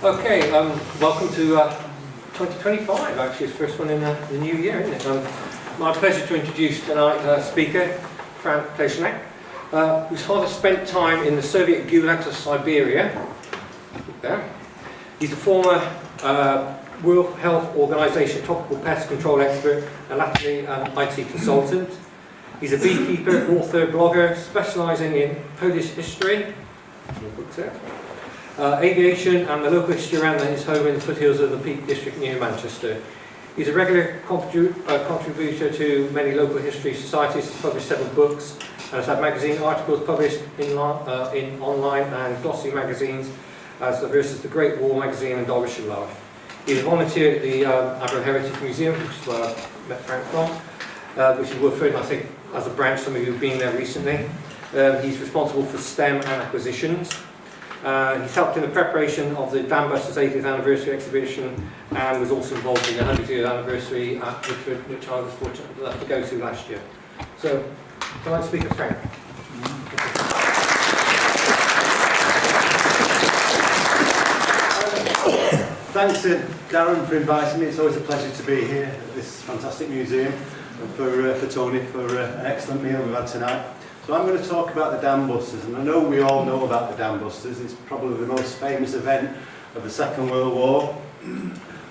Okay, welcome to 2025, actually, it's the first one in the new year, isn't it? My pleasure to introduce tonight's speaker, Frank Pleszak, whose father spent time in the Soviet gulags of Siberia. There. He's a former World Health Organization tropical pest control expert and latterly an IT consultant. He's a beekeeper, author, blogger, specialising in Polish history, aviation and the local history around his home in the foothills of the Peak District near Manchester. He's a regular contributor to many local history societies. He's published several books and has had magazine articles published in online and glossy magazines as diverse as the Great War magazine and Derbyshire Life. He's a volunteer at the RAF Heritage Museum, which is where I met Frank from, which is Woodford, I think, as a branch. Some of you have been there recently. He's responsible for STEM and acquisitions. He's helped in the preparation of the Dambusters 80th anniversary exhibition and was also involved in the 100th anniversary at Woodford, which I was fortunate enough to go to last year. So, tonight's speaker, Frank. Thanks to Darren for inviting me. It's always a pleasure to be here at this fantastic museum, and for Tony for an excellent meal we've had tonight. So I'm going to talk about the Dambusters, and I know we all know about the Dambusters. It's probably the most famous event of the Second World War.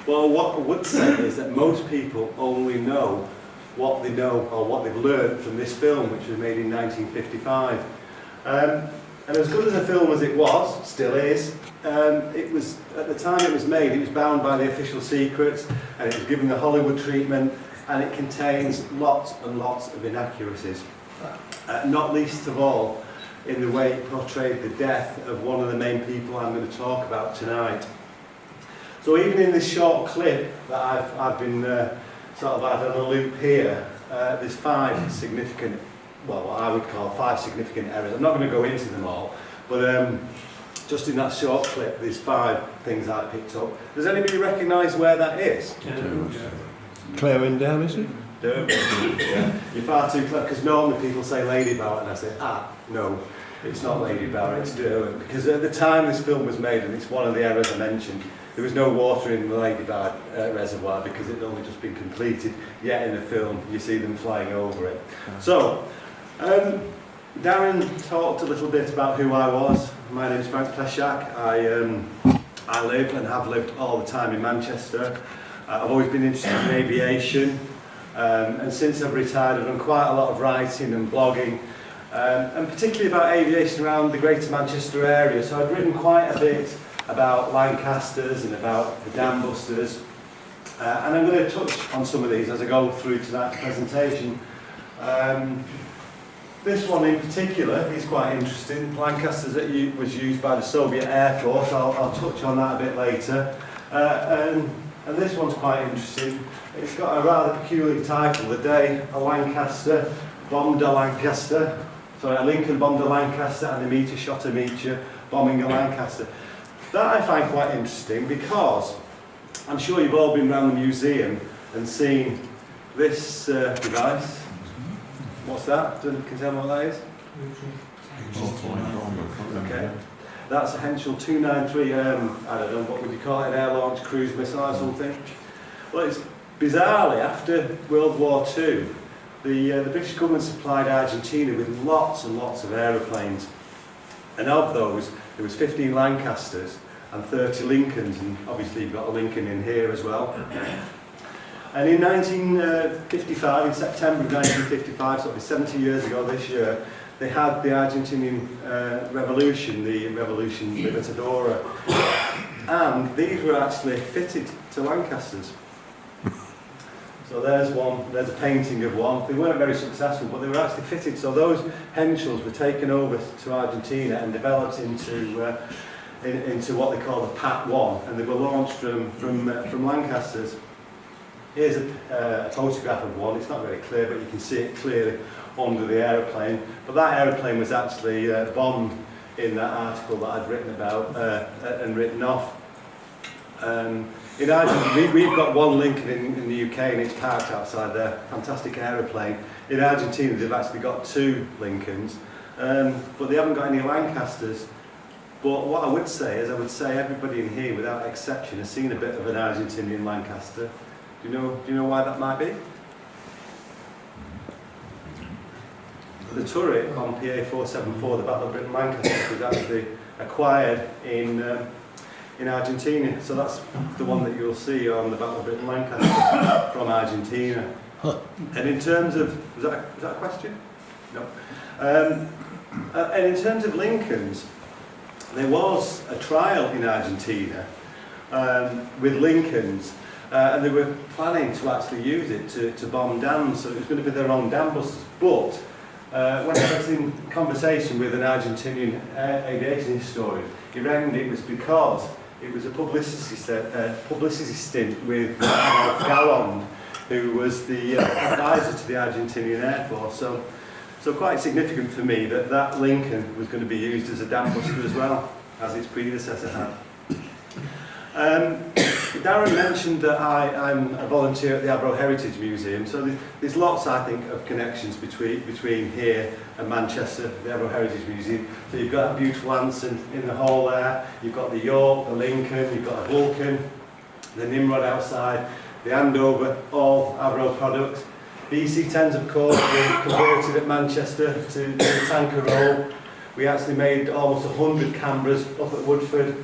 Well, what I would say is that most people only know what they know or what they've learned from this film, which was made in 1955. And as good as a film as it was, still is, it was, at the time it was made, it was bound by the official secrets, and it was given the Hollywood treatment, and it contains lots and lots of inaccuracies. Not least of all in the way it portrayed the death of one of the main people I'm going to talk about tonight. So even in this short clip that I've been sort of had on a loop here, there's five significant, well, what I would call five significant errors. I'm not going to go into them all, but just in that short clip there's five things I picked up. Does anybody recognise where that is? Clare Down, is it? Yeah. You're far too clever, because normally people say Lady Barrett and I say, no, it's not Lady Barrett, it's Derwent. Because at the time this film was made, and it's one of the errors I mentioned, there was no water in the Lady Barrett reservoir because it had only just been completed, yet in the film you see them flying over it. So, Darren talked a little bit about who I was. My name is Frank Pleszak. I live and have lived all the time in Manchester. I've always been interested in aviation. And since I've retired, I've done quite a lot of writing and blogging, and particularly about aviation around the Greater Manchester area. So I've written quite a bit about Lancasters and about the Dambusters, and I'm going to touch on some of these as I go through tonight's presentation. This one in particular is quite interesting. Lancasters that was used by the Soviet Air Force. I'll touch on that a bit later. And this one's quite interesting. It's got a rather peculiar title, The Day a Lancaster Bombed a Lancaster. Sorry, a Lincoln bombed a Lancaster and a meteor shot a meteor, bombing a Lancaster. That I find quite interesting because I'm sure you've all been around the museum and seen this device. What's that? Can you tell me what that is? Okay. That's a Henschel 293, I don't know, what would you call it, an air-launched cruise missile or something? Well, it's bizarrely, after World War II, the British government supplied Argentina with lots and lots of aeroplanes. And of those, there was 15 Lancasters and 30 Lincolns, and obviously you've got a Lincoln in here as well. And in 1955, in September of 1955, so it'll be 70 years ago this year, they had the Argentinian Revolution, the Revolution Libertadora, and these were actually fitted to Lancasters. So there's one, there's a painting of one. They weren't very successful, but they were actually fitted. So those Henschels were taken over to Argentina and developed into what they call the PAT-1, and they were launched from Lancasters. Here's a photograph of one. It's not very clear, but you can see it clearly under the aeroplane. But that aeroplane was actually bombed in that article that I'd written about and written off. In Argentina, we've got one Lincoln in the UK and it's parked outside there. Fantastic aeroplane. In Argentina, they've actually got two Lincolns, but they haven't got any Lancasters. But what I would say is, I would say everybody in here, without exception, has seen a bit of an Argentinian Lancaster. Do you know why that might be? The turret on PA-474, the Battle of Britain Lancaster, was actually acquired in Argentina. So that's the one that you'll see on the Battle of Britain Lancaster from Argentina. And in terms of, was that a question? No. And in terms of Lincolns, there was a trial in Argentina with Lincolns, and they were planning to actually use it to bomb dams, so it was going to be their own Dambusters. But when I was in conversation with an Argentinian aviation historian, he reckoned it was because it was a publicity stint with Galland, who was the advisor to the Argentinian Air Force. So quite significant for me that that Lincoln was going to be used as a Dambuster as well, as its predecessor had. Darren mentioned that I'm a volunteer at the Avro Heritage Museum, so there's lots, I think, of connections between here and Manchester, the Avro Heritage Museum. So you've got that beautiful Anson in the hall there, you've got the York, the Lincoln, you've got a Vulcan, the Nimrod outside, the Andover, all Avro products. The EC-10s, of course, were converted at Manchester to the tanker role. We actually made almost 100 Canberras up at Woodford,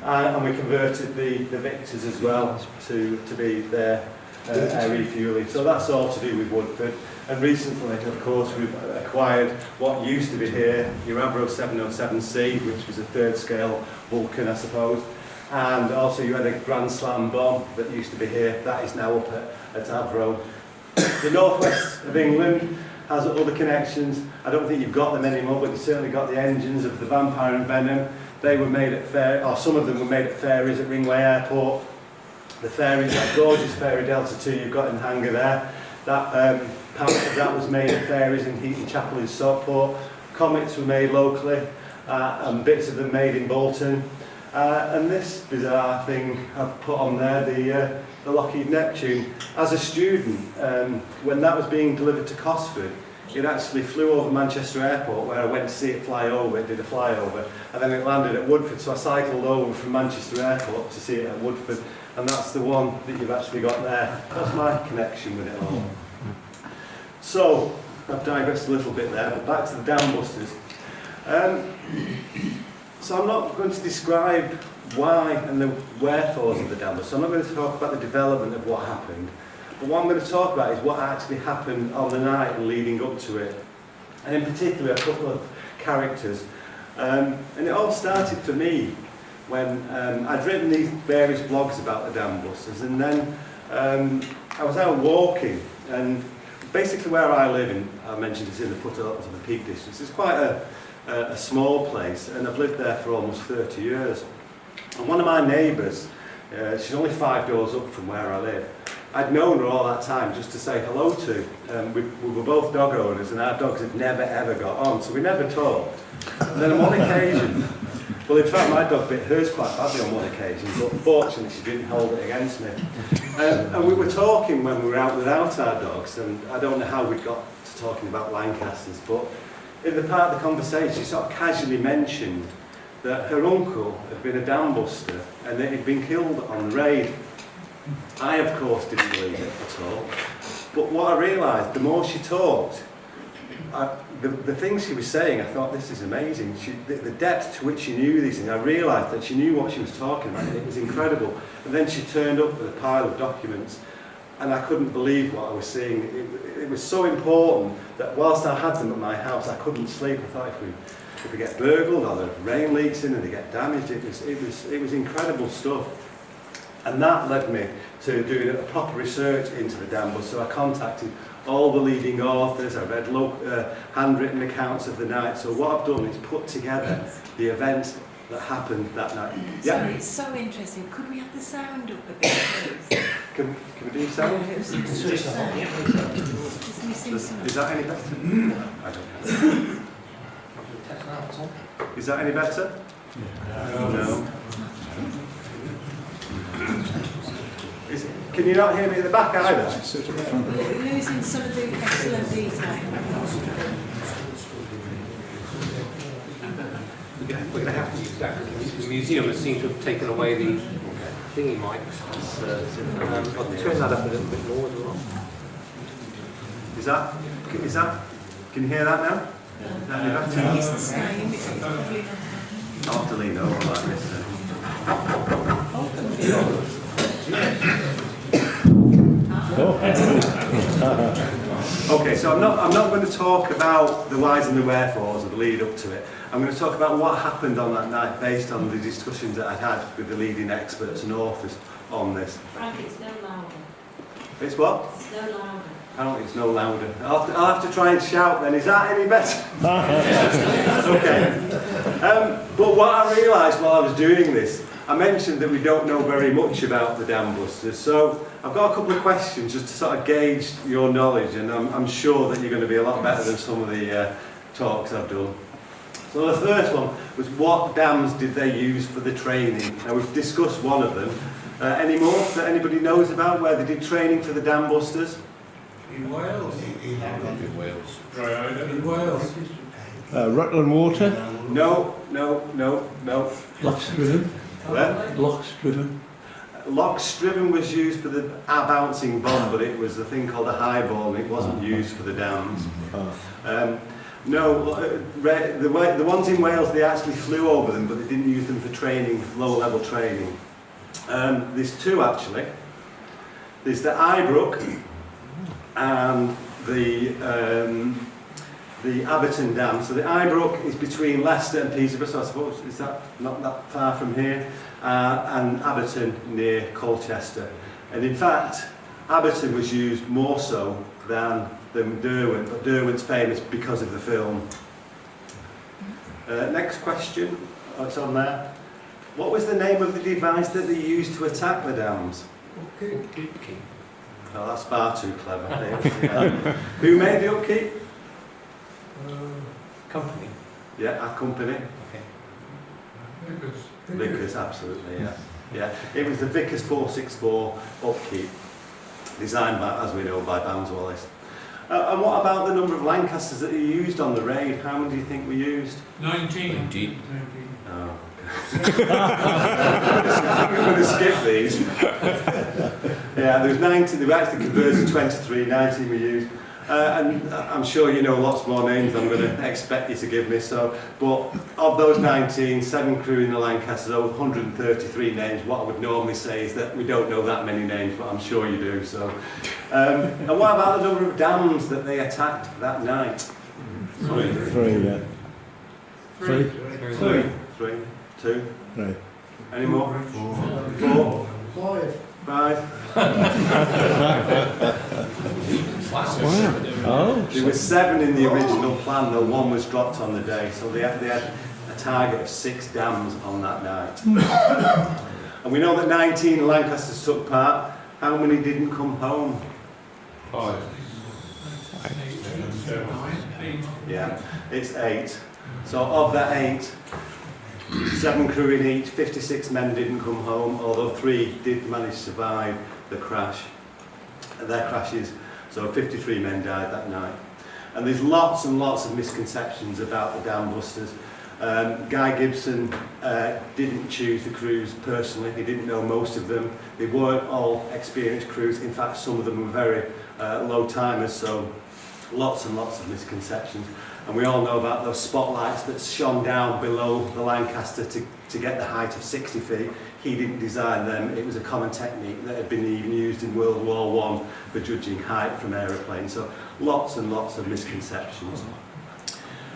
and we converted the Victors as well to be their air refuelling. So that's all to do with Woodford. And recently, of course, we've acquired what used to be here, your Avro 707C, which was a third scale Vulcan, I suppose. And also you had a Grand Slam bomb that used to be here. That is now up at Avro. The northwest of England has other connections. I don't think you've got them anymore, but you've certainly got the engines of the Vampire and Venom. They were made at or some of them were made at ferries at Ringway Airport. The ferries, that gorgeous ferry Delta 2 you've got in the hangar there, that part of that was made at ferries in Heaton Chapel in Stockport. Comets were made locally, and bits of them made in Bolton. And this bizarre thing I've put on there, the Lockheed Neptune. As a student, when that was being delivered to Cosford, it actually flew over Manchester Airport, where I went to see it fly over, it did a flyover, and then it landed at Woodford, so I cycled over from Manchester Airport to see it at Woodford, and that's the one that you've actually got there. That's my connection with it all. So, I've digressed a little bit there, but back to the Dambusters. So I'm not going to describe why and the wherefores of the Dambusters. So I'm not going to talk about the development of what happened. But what I'm going to talk about is what actually happened on the night leading up to it. And in particular, a couple of characters. And it all started for me when I'd written these various blogs about the Dambusters. And then I was out walking. And basically where I live, I mentioned it's in the foothills of the Peak District. It's quite a small place. And I've lived there for almost 30 years. And one of my neighbours, she's only 5 doors up from where I live. I'd known her all that time just to say hello to. We were both dog owners and our dogs had never ever got on, so we never talked. And then on one occasion, well in fact my dog bit hers quite badly on one occasion, but fortunately she didn't hold it against me. And we were talking when we were out without our dogs, and I don't know how we got to talking about Lancasters, but in the part of the conversation she sort of casually mentioned that her uncle had been a Dambuster and that he'd been killed on the raid. I, of course, didn't believe it at all. But what I realised, the more she talked, the things she was saying, I thought, this is amazing. The depth to which she knew these things, I realised that she knew what she was talking about, and it was incredible. And then she turned up with a pile of documents, and I couldn't believe what I was seeing. It was so important that whilst I had them at my house, I couldn't sleep. I thought, if we get burgled, or the rain leaks in and they get damaged, it was incredible stuff. And that led me to doing a proper research into the Dambusters. So I contacted all the leading authors, I read handwritten accounts of the night. So what I've done is put together the events that happened that night. Sorry, it's so interesting. Could we have the sound up a bit, please? Can we do sound? Is that any better? I don't know. Is that any better? No. Can you not hear me at the back either? We're losing some of the excellent detail. we're going to have to use that because the museum has seemed to have taken away the thingy mics. I'll turn that up a little bit more as well. Is that, can you hear that now? I think it's the same. It's probably I'll have to lean over like this then. Okay, so I'm not going to talk about the whys and the wherefores of the lead up to it. I'm going to talk about what happened on that night based on the discussions that I had with the leading experts and authors on this. Frank, it's no louder. It's what? It's no louder. Apparently it's no louder. I'll have to try and shout then. Is that any better? Okay. But what I realised while I was doing this, I mentioned that we don't know very much about the Dambusters, so I've got a couple of questions just to sort of gauge your knowledge, and I'm sure that you're going to be a lot better than some of the talks I've done. So the first one was, what dams did they use for the training? Now we've discussed one of them. Any more that anybody knows about where they did training for the Dambusters? In Wales. In Wales. In Wales. Rutland Water. No. Lochstriven. Where? Lochstriven. Lochstriven was used for the bouncing bomb, but it was a thing called a highball, and it wasn't used for the dams. No, the ones in Wales, they actually flew over them, but they didn't use them for training, low-level training. There's two actually. There's the Ibrook and the Abberton Dam. So the Ibrook is between Leicester and Peterborough, so I suppose, is that not that far from here? And Abberton near Colchester. And in fact, Abberton was used more so than Derwent, but Derwent's famous because of the film. Next question, it's on there. What was the name of the device that they used to attack the dams? Upkeep. Oh, that's far too clever. Who made the upkeep? Company. Yeah, our company. Okay. Vickers, absolutely, yeah. Yeah, it was the Vickers 464 upkeep, designed by, as we know, by Bams Wallace. And what about the number of Lancasters that you used on the raid? How many do you think we used? 19. Oh. I'm going to skip these. Yeah, there was 19, they were actually converted to 23, 19 we used. And I'm sure you know lots more names I'm going to expect you to give me. So, but of those 19, 7 crew in the Lancasters, over 133 names. What I would normally say is that we don't know that many names, but I'm sure you do. So, and what about the number of dams that they attacked that night? Three, yeah. Three. 2. Right. Any more? 4. 5. Wow. Oh. There were 7 in the original plan, though 1 was dropped on the day, so they had a target of 6 dams on that night. And we know that 19 Lancasters took part. How many didn't come home? 5. Yeah, it's 8. So of that 8, 7 crew in each, 56 men didn't come home, although 3 did manage to survive the crash, their crashes. So 53 men died that night. And there's lots and lots of misconceptions about the Dambusters. Guy Gibson didn't choose the crews personally. He didn't know most of them. They weren't all experienced crews. In fact, some of them were very low timers, so lots and lots of misconceptions. And we all know about those spotlights that shone down below the Lancaster to get the height of 60 feet. He didn't design them. It was a common technique that had been even used in World War I for judging height from aeroplanes. So lots and lots of misconceptions.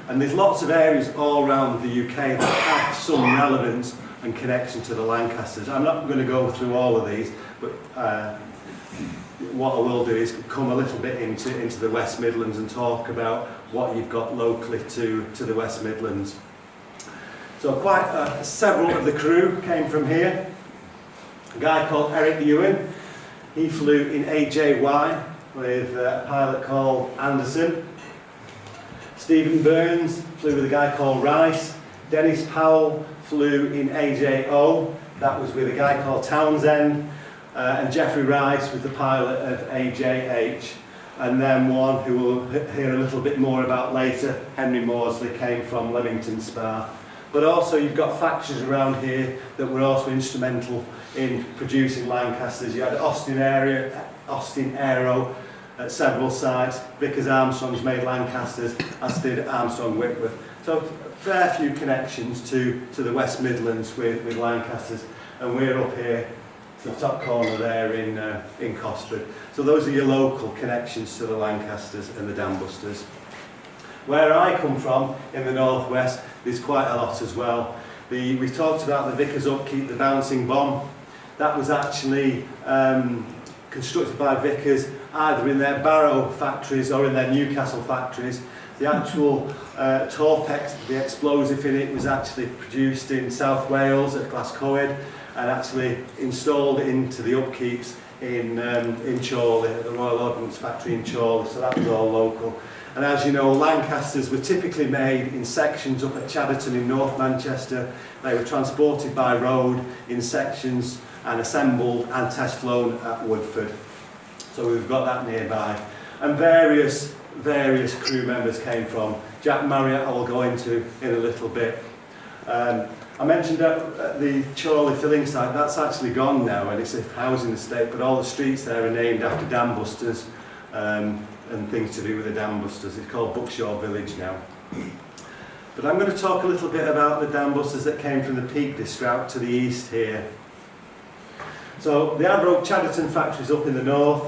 And there's lots of areas all around the UK that have some relevance and connection to the Lancasters. I'm not going to go through all of these, but what I will do is come a little bit into the West Midlands and talk about what you've got locally to the West Midlands. So several of the crew came from here. A guy called Eric Ewan, he flew in AJY with a pilot called Anderson. Stephen Burns flew with a guy called Rice. Dennis Powell flew in AJO, that was with a guy called Townsend. And Geoffrey Rice was the pilot of AJH. And then one who we'll hear a little bit more about later, Henry Maudsley, came from Leamington Spa. But also you've got factories around here that were also instrumental in producing Lancasters. You had Austin Aero at several sites. Vickers Armstrong's made Lancasters, as did Armstrong Whitworth. So a fair few connections to the West Midlands with Lancasters, and we're up here to the top corner there in Cosford. So those are your local connections to the Lancasters and the Dambusters. Where I come from, in the northwest, there's quite a lot as well. We talked about the Vickers Upkeep, the bouncing bomb. That was actually constructed by Vickers either in their Barrow factories or in their Newcastle factories. The actual Torpex, the explosive in it, was actually produced in South Wales at Glascoed and actually installed into the upkeeps in Chorley, at the Royal Ordnance Factory in Chorley, so that was all local. And as you know, Lancasters were typically made in sections up at Chadderton in North Manchester. They were transported by road in sections and assembled and test flown at Woodford. So we've got that nearby. And various crew members came from. Jack Marriot I will go into in a little bit. I mentioned at the Chorley filling site, that's actually gone now and it's a housing estate, but all the streets there are named after Dambusters and things to do with the Dambusters. It's called Buckshaw Village now. But I'm going to talk a little bit about the Dambusters that came from the Peak District to the east here. So the Adroke Chadderton factory is up in the north.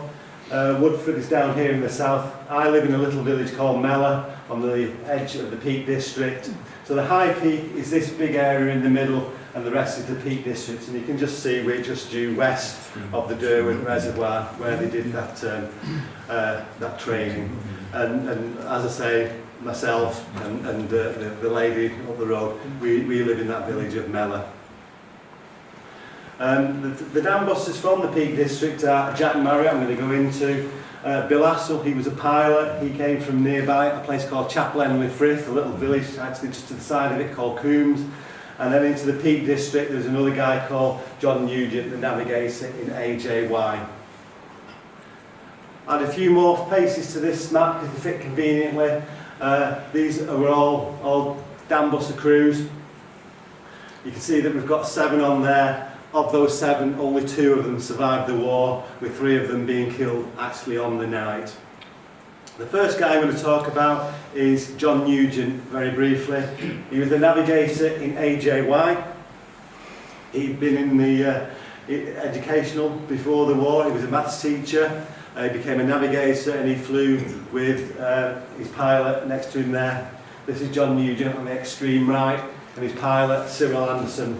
Woodford is down here in the south. I live in a little village called Mellor on the edge of the Peak District. So the High Peak is this big area in the middle and the rest is the Peak District, and you can just see we're just due west of the Derwent Reservoir where they did that training. And as I say, myself and the lady up the road, we live in that village of Mellor. The Dambusters from the Peak District are Jack Marriot, I'm going to go into. Bill Assel, he was a pilot, he came from nearby, a place called Chapel Frith, a little village actually just to the side of it called Coombs. And then into the Peak District there's another guy called John Nugent, the navigator in AJY. Add a few more faces to this map because they fit conveniently. These were all Dambuster crews. You can see that we've got 7 on there. Of those 7, only 2 of them survived the war, with 3 of them being killed actually on the night. The first guy I'm going to talk about is John Nugent, very briefly. He was the navigator in AJY. He'd been in the educational before the war. He was a maths teacher. He became a navigator and he flew with his pilot next to him there. This is John Nugent on the extreme right, and his pilot, Cyril Anderson.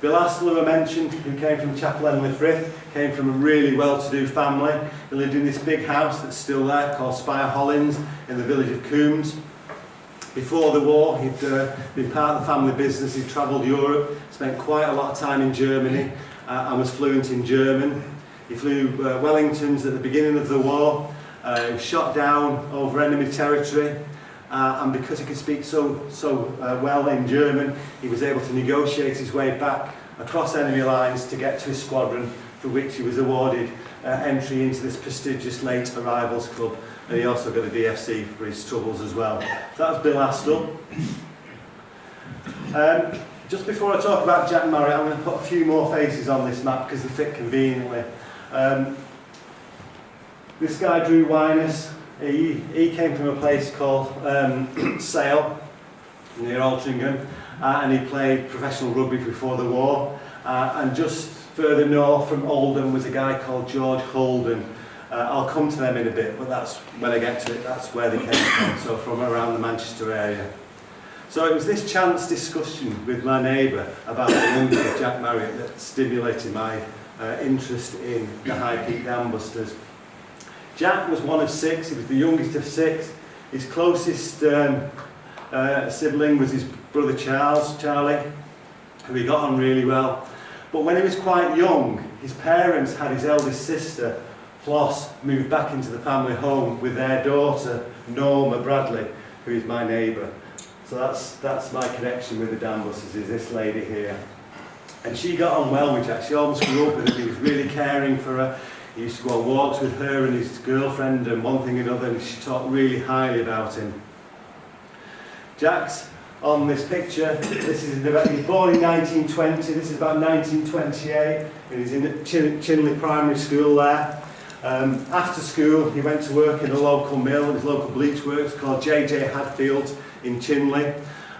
Bill Assel, who I mentioned, who came from Chapel Frith, came from a really well-to-do family. He lived in this big house that's still there called Spire Hollins in the village of Coombs. Before the war, he'd been part of the family business. He'd travelled Europe, spent quite a lot of time in Germany and was fluent in German. He flew Wellingtons at the beginning of the war. He was shot down over enemy territory. And because he could speak so well in German, he was able to negotiate his way back across enemy lines to get to his squadron, for which he was awarded entry into this prestigious late arrivals club, and he also got a DFC for his troubles as well. So that was Bill Astle. Just before I talk about Jack Marriot, I'm going to put a few more faces on this map because they fit conveniently. This guy, Drew Winus, he came from a place called Sale, near Altrincham, and he played professional rugby before the war. And just further north from Oldham was a guy called George Holden. I'll come to them in a bit, but that's when I get to it, that's where they came from, so from around the Manchester area. So it was this chance discussion with my neighbour about the uncle of Jack Marriot that stimulated my interest in the High Peak Dambusters. Jack was one of 6, he was the youngest of 6. His closest sibling was his brother Charlie, who he got on really well. But when he was quite young, his parents had his eldest sister, Floss, moved back into the family home with their daughter, Norma Bradley, who is my neighbour. So that's my connection with the Dambusters, is this lady here. And she got on well with Jack. She almost grew up with him. He was really caring for her. He used to go on walks with her and his girlfriend and one thing and another, and she talked really highly about him. Jack's on this picture. This is he was born in 1920, this is about 1928, and he's in Chinley Primary School there. After school, he went to work in a local mill, his local bleach works called J.J. Hadfield in Chinley.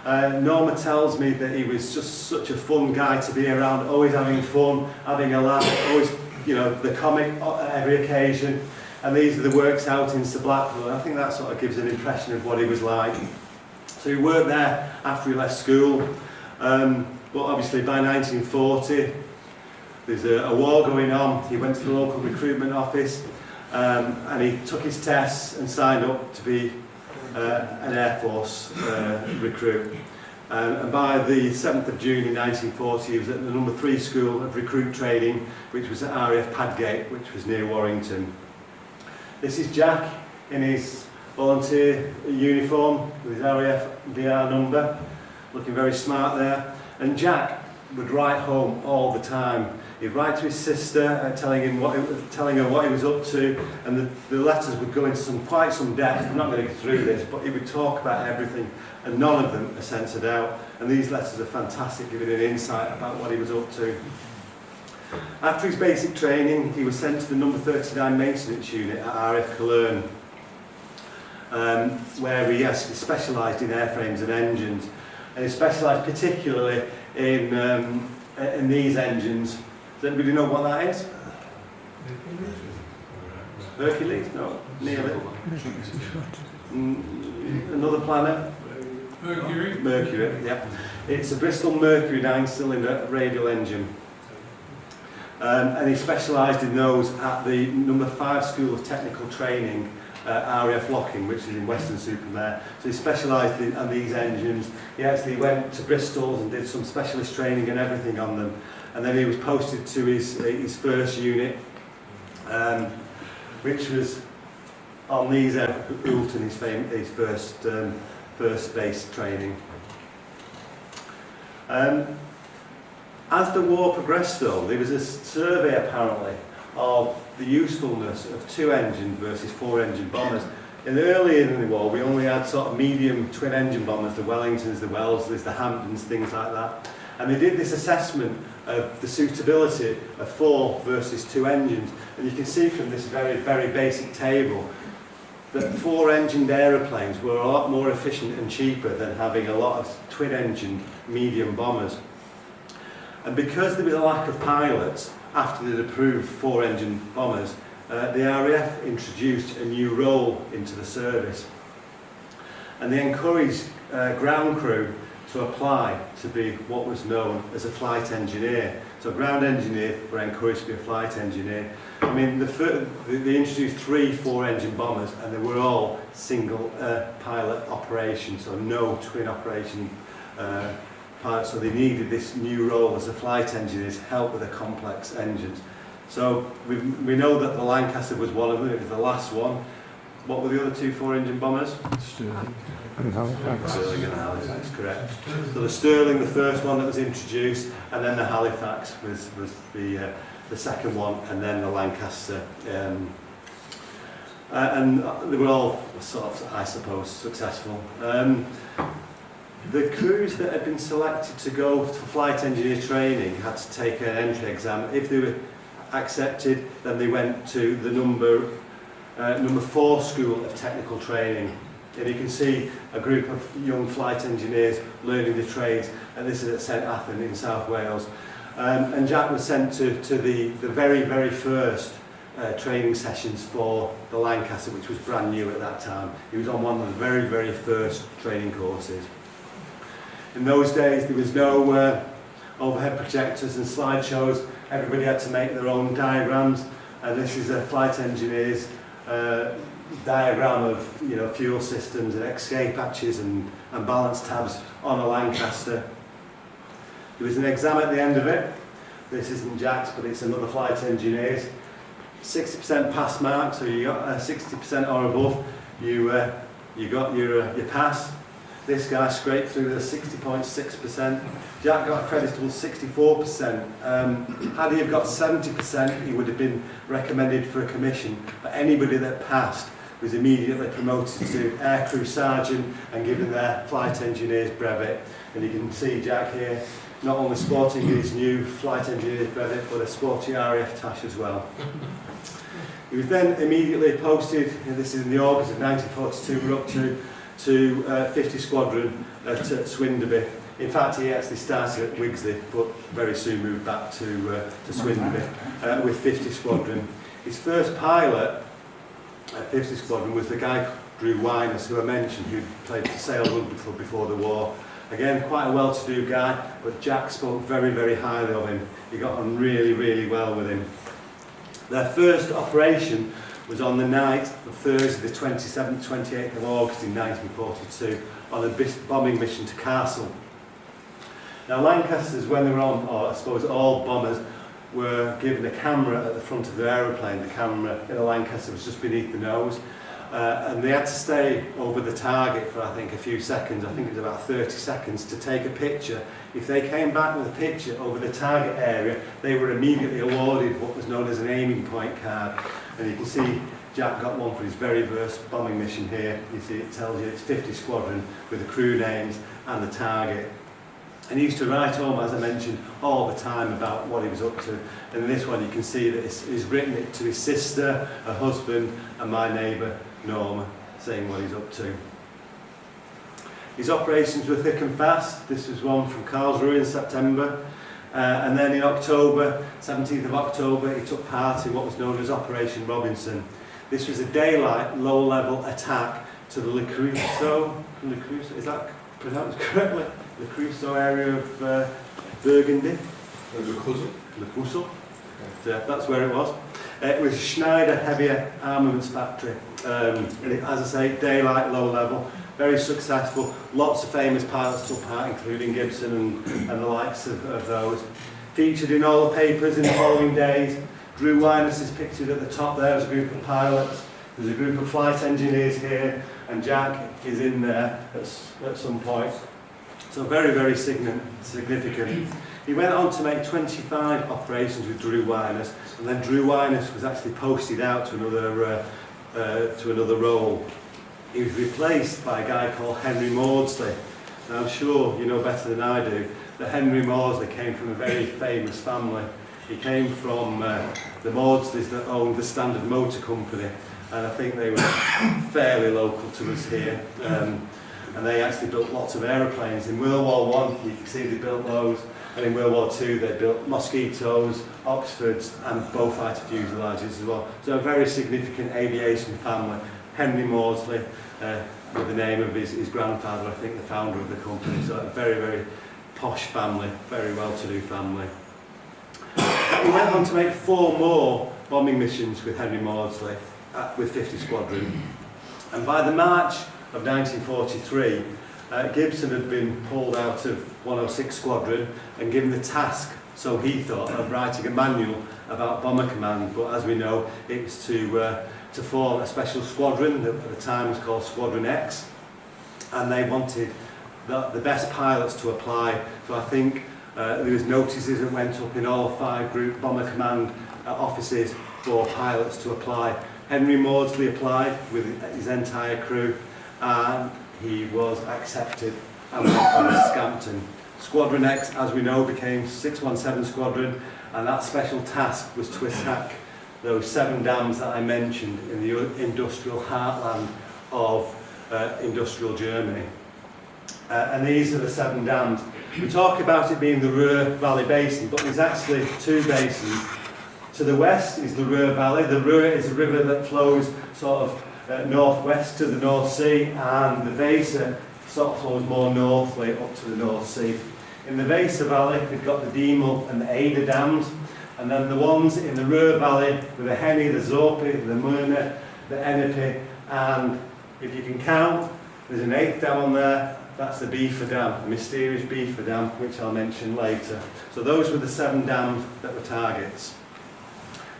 Norma tells me that he was just such a fun guy to be around, always having fun, having a laugh, always, you know, the comic at every occasion. And these are the works out in Sir Blackpool. I think that sort of gives an impression of what he was like. So he worked there after he left school. But obviously by 1940, there's a war going on. He went to the local recruitment office and he took his tests and signed up to be an Air Force recruit. And by the 7th of June in 1940, he was at the number 3 school of recruit training, which was at RAF Padgate, which was near Warrington. This is Jack in his volunteer uniform with his RAF DR number, looking very smart there. And Jack would write home all the time. He'd write to his sister, telling her what he was up to, and the letters would go into quite some depth. I'm not going to go through this, but he would talk about everything, and none of them are censored out. And these letters are fantastic, giving an insight about what he was up to. After his basic training, he was sent to the number 39 maintenance unit at RAF Cologne, where he actually specialised in airframes and engines, and he specialised particularly in these engines. Does anybody know what that is? Hercules? No, nearly. Another planet? Mercury. Mercury, yeah. It's a Bristol Mercury 9-cylinder radial engine. And he specialised in those at the number 5 School of Technical Training at RAF Locking, which is in Weston-super-Mare. So he specialised in these engines. He actually went to Bristol and did some specialist training and everything on them. And then he was posted to his first unit, which was on these Oulton, his first space training. As the war progressed though, there was a survey apparently of the usefulness of 2 engine versus 4 engine bombers. Earlier in the war, we only had sort of medium twin engine bombers, the Wellingtons, the Wellesleys, the Hamptons, things like that. And they did this assessment of the suitability of 4 versus 2 engines. And you can see from this very, very basic table that 4-engined aeroplanes were a lot more efficient and cheaper than having a lot of twin-engined medium bombers. And because there was a lack of pilots after they'd approved 4-engine bombers, the RAF introduced a new role into the service. And they encouraged ground crew to apply to be what was known as a flight engineer. So ground engineers were encouraged to be a flight engineer. I mean, they introduced 3 4-engine bombers, and they were all single pilot operations, so no twin operation pilots. So they needed this new role as a flight engineer to help with the complex engines. So we know that the Lancaster was one of them. It was the last one. What were the other 2 4-engine bombers? Stirling and Halifax. Stirling and Halifax, correct. So the Stirling, the first one that was introduced, and then the Halifax was the second one, and then the Lancaster. And they were all sort of, I suppose, successful. The crews that had been selected to go for flight engineer training had to take an entry exam. If they were accepted, then they went to the number 4 School of Technical Training. And you can see a group of young flight engineers learning the trades, and this is at St Athan in South Wales. And Jack was sent to the very, very first training sessions for the Lancaster, which was brand new at that time. He was on one of the very, very first training courses. In those days, there was no overhead projectors and slideshows. Everybody had to make their own diagrams, and this is a flight engineer's diagram of, you know, fuel systems and escape hatches and balance tabs on a Lancaster. There was an exam at the end of it. This isn't Jack's, but it's another flight engineer's. 60% pass mark, so you got 60% or above. You got your pass. This guy scraped through the 60.6%. Jack got a creditable 64%. Had he have got 70%, he would have been recommended for a commission. But anybody that passed was immediately promoted to aircrew sergeant and given their flight engineer's brevet. And you can see Jack here, not only sporting his new flight engineer's brevet, but a sporty RAF tash as well. He was then immediately posted, and this is in the August of 1942, we're up to 50 Squadron at Swinderby. In fact, he actually started at Wigsley, but very soon moved back to Swinderby with 50 Squadron. His first pilot at 50 Squadron was the guy Drew Winers, who I mentioned, who played for Sale Rugby Club before the war. Again, quite a well-to-do guy, but Jack spoke very, very highly of him. He got on really, really well with him. Their first operation was on the night of Thursday, the 27th, 28th of August in 1942, on a bombing mission to Castle. Now, Lancasters, when they were on, or I suppose all bombers, were given a camera at the front of their aeroplane. The camera in a Lancaster was just beneath the nose. And they had to stay over the target for, I think, a few seconds. I think it was about 30 seconds to take a picture. If they came back with a picture over the target area, they were immediately awarded what was known as an aiming point card. And you can see Jack got one for his very first bombing mission here. You see it tells you it's 50 Squadron with the crew names and the target. And he used to write home, as I mentioned, all the time about what he was up to. And in this one you can see that he's written it to his sister, her husband and my neighbour Norma, saying what he's up to. His operations were thick and fast. This was one from Karlsruhe in September. And then in October, 17th of October, he took part in what was known as Operation Robinson. This was a daylight, low-level attack to the Le Creusot, is that pronounced correctly? Le Creusot area of Burgundy. Le Creusot. That's where it was. It was Schneider Heavier Armaments Factory. And it, as I say, daylight, low level, very successful. Lots of famous pilots took part, including Gibson and the likes of those. Featured in all the papers in the following days. Drew Winers is pictured at the top there as a group of pilots. There's a group of flight engineers here, and Jack is in there at some point. So very, very significant. He went on to make 25 operations with Drew Winers, and then Drew Winers was actually posted out to another role. He was replaced by a guy called Henry Maudsley. Now I'm sure you know better than I do that Henry Maudsley came from a very famous family. He came from the Maudsleys that owned the Standard Motor Company, and I think they were fairly local to us here. And they actually built lots of aeroplanes. In World War I, you can see they built those, and in World War II they built Mosquitoes, Oxfords, and Beaufighter fuselages as well. So a very significant aviation family. Henry Maudsley, with the name of his grandfather, I think the founder of the company. So a very, very posh family, very well-to-do family. He went on to make 4 more bombing missions with Henry Maudsley, with 50 Squadron. And by the March of 1943, Gibson had been pulled out of 106 Squadron and given the task, so he thought, of writing a manual about Bomber Command. But as we know, it was to form a special squadron that at the time was called Squadron X, and they wanted the best pilots to apply. So I think there was notices that went up in all 5 group Bomber Command offices for pilots to apply. Henry Maudsley applied with his entire crew, and he was accepted and went on to Scampton. Squadron X, as we know, became 617 Squadron, and that special task was to attack those 7 dams that I mentioned in the industrial heartland of industrial Germany. And these are the 7 dams. We talk about it being the Ruhr Valley Basin, but there's actually 2 basins. To the west is the Ruhr Valley. The Ruhr is a river that flows sort of northwest to the North Sea, and the Weser sort of flows more northerly up to the North Sea. In the Weser Valley, we've got the Diemel and the Eder dams, and then the ones in the Ruhr Valley with the Henny, the Zorpi, the Murne, the Ennepe, and if you can count, there's an 8th dam on there. That's the Beaver Dam, the mysterious Beaver Dam, which I'll mention later. So those were the 7 dams that were targets.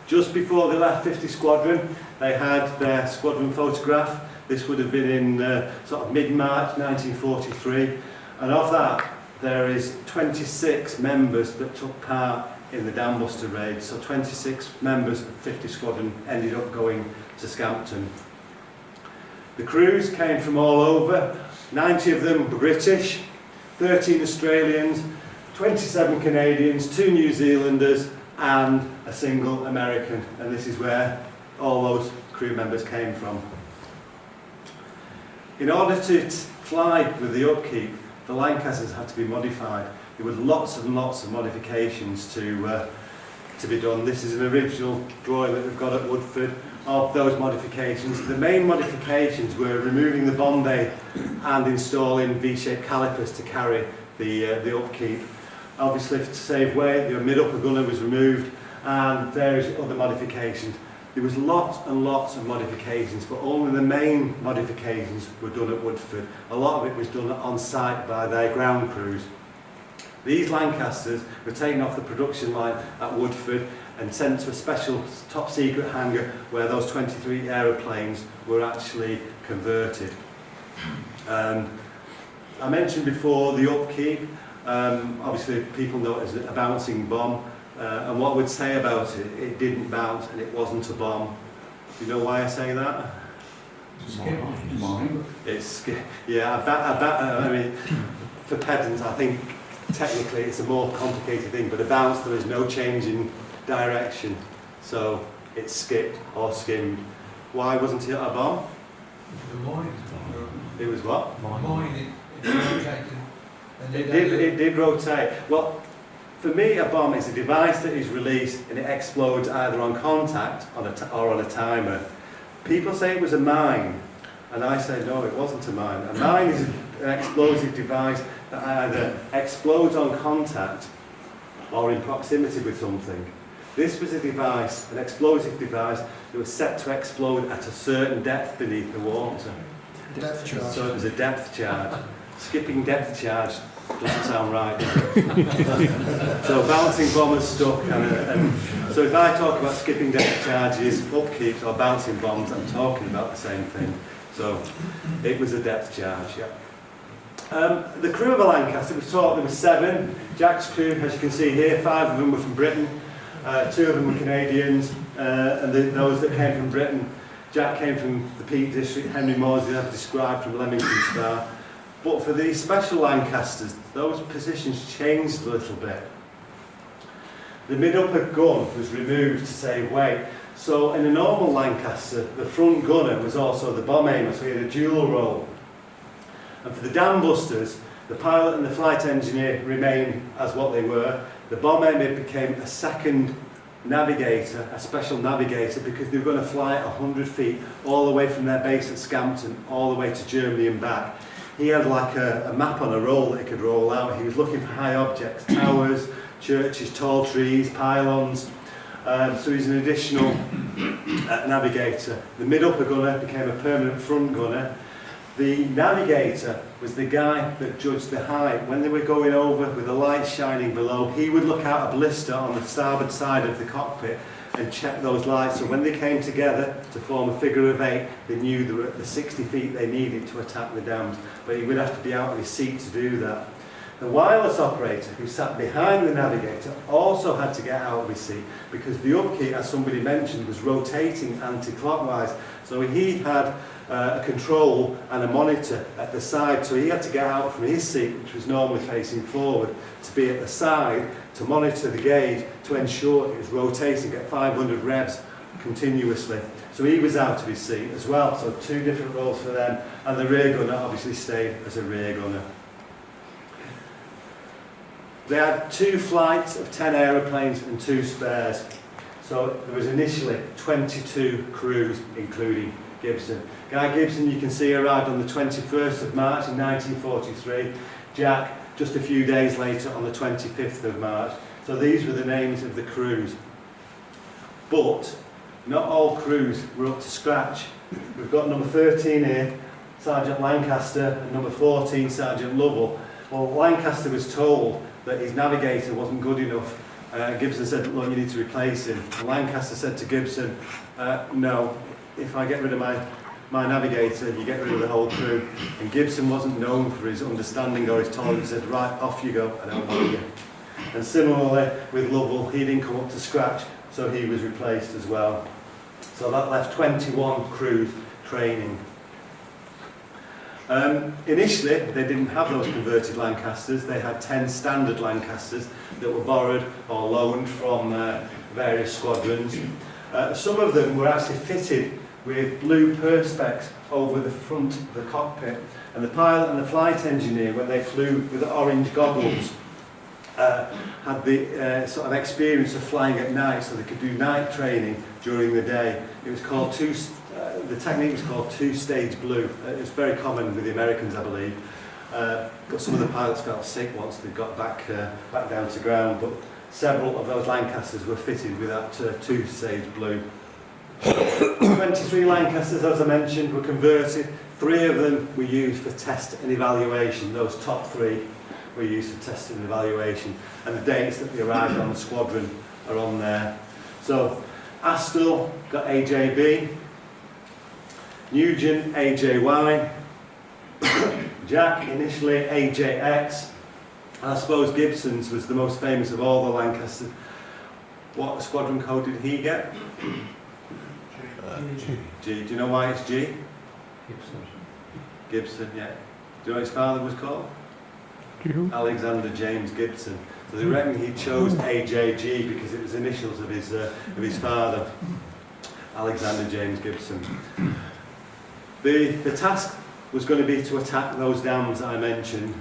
Just before they left 50 Squadron, they had their squadron photograph. This would have been in sort of mid-March 1943. And of that, there is 26 members that took part in the Dambuster raid. So 26 members of 50 Squadron ended up going to Scampton. The crews came from all over, 90 of them were British, 13 Australians, 27 Canadians, 2 New Zealanders and a single American, and this is where all those crew members came from. In order to fly with the upkeep, the Lancasters had to be modified. There were lots and lots of modifications to be done. This is an original drawing that we've got at Woodford of those modifications. The main modifications were removing the bomb bay and installing V-shaped calipers to carry the upkeep. Obviously, to save weight, the mid-upper gunner was removed, and various other modifications. There was lots and lots of modifications, but only the main modifications were done at Woodford. A lot of it was done on site by their ground crews. These Lancasters were taken off the production line at Woodford and sent to a special top secret hangar where those 23 aeroplanes were actually converted. I mentioned before the upkeep. Obviously people know it as a bouncing bomb, and what I would say about it, it didn't bounce and it wasn't a bomb. Do you know why I say that? I mean, for pedants I think technically it's a more complicated thing, but a bounce, there is no change in direction, so it skipped or skimmed. Why wasn't it a bomb? It was what? It did rotate. Well, for me, a bomb is a device that is released and it explodes either on contact or on a timer. People say it was a mine, and I say no, it wasn't a mine. A mine is an explosive device that either explodes on contact or in proximity with something. This was a device, an explosive device, that was set to explode at a certain depth beneath the water. Depth charge. So it was a depth charge. Skipping depth charge doesn't sound right, does it? So bouncing bombers stuck, and so if I talk about skipping depth charges, upkeeps or bouncing bombs, I'm talking about the same thing. So it was a depth charge, yeah. The crew of a Lancaster was taught there were 7. Jack's crew, as you can see here, 5 of them were from Britain, 2 of them were Canadians, and those that came from Britain, Jack came from the Peak District, Henry Moseley I've described from Leamington Spa. But for these special Lancasters, those positions changed a little bit. The mid-upper gun was removed to save weight. So in a normal Lancaster, the front gunner was also the bomb aimer, so he had a dual role. And for the Dambusters, the pilot and the flight engineer remained as what they were. The bomb aimer became a second navigator, a special navigator, because they were going to fly at 100 feet all the way from their base at Scampton all the way to Germany and back. He had like a map on a roll that he could roll out. He was looking for high objects, towers, churches, tall trees, pylons. So he's an additional navigator. The mid-upper gunner became a permanent front gunner. The navigator was the guy that judged the height. When they were going over with the light shining below, he would look out a blister on the starboard side of the cockpit and check those lights. So when they came together to form a figure of 8, they knew they were at the 60 feet they needed to attack the dams. But he would have to be out of his seat to do that. The wireless operator, who sat behind the navigator, also had to get out of his seat because the upkeep, as somebody mentioned, was rotating anti-clockwise. So he had a control and a monitor at the side, so he had to get out from his seat, which was normally facing forward, to be at the side to monitor the gauge to ensure it was rotating at 500 revs continuously. So he was out of his seat as well, so 2 different roles for them, and the rear gunner obviously stayed as a rear gunner. They had 2 flights of 10 aeroplanes and 2 spares. So there was initially 22 crews, including Gibson. Guy Gibson, you can see, arrived on the 21st of March in 1943. Jack, just a few days later, on the 25th of March. So these were the names of the crews. But not all crews were up to scratch. We've got number 13 here, Sergeant Lancaster, and number 14, Sergeant Lovell. Well, Lancaster was told that his navigator wasn't good enough. Gibson said, look, you need to replace him. And Lancaster said to Gibson, no, if I get rid of my navigator, you get rid of the whole crew. And Gibson wasn't known for his understanding or his tolerance. He said, right, off you go, I don't want you. And similarly with Lovell, he didn't come up to scratch, so he was replaced as well. So that left 21 crews training. Initially, they didn't have those converted Lancasters. They had 10 standard Lancasters that were borrowed or loaned from various squadrons. Some of them were actually fitted with blue perspex over the front of the cockpit, and the pilot and the flight engineer, when they flew with the orange goggles, had the sort of experience of flying at night, so they could do night training during the day. It was called the technique was called two-stage blue. It was very common with the Americans, I believe. But some of the pilots felt sick once they got back down to ground, but several of those Lancasters were fitted with that two-stage blue. 23 Lancasters, as I mentioned, were converted. 3 of them were used for test and evaluation. Those top 3 were used for test and evaluation, and the dates that they arrived on the squadron are on there. So Astle got AJB, Nugent AJY, Jack initially AJX, and I suppose Gibson's was the most famous of all the Lancasters. What squadron code did he get? G. Do you know why it's G? Gibson, yeah. Do you know what his father was called? Alexander James Gibson. So they reckon he chose AJG because it was initials of his father, Alexander James Gibson. The task was going to be to attack those dams I mentioned.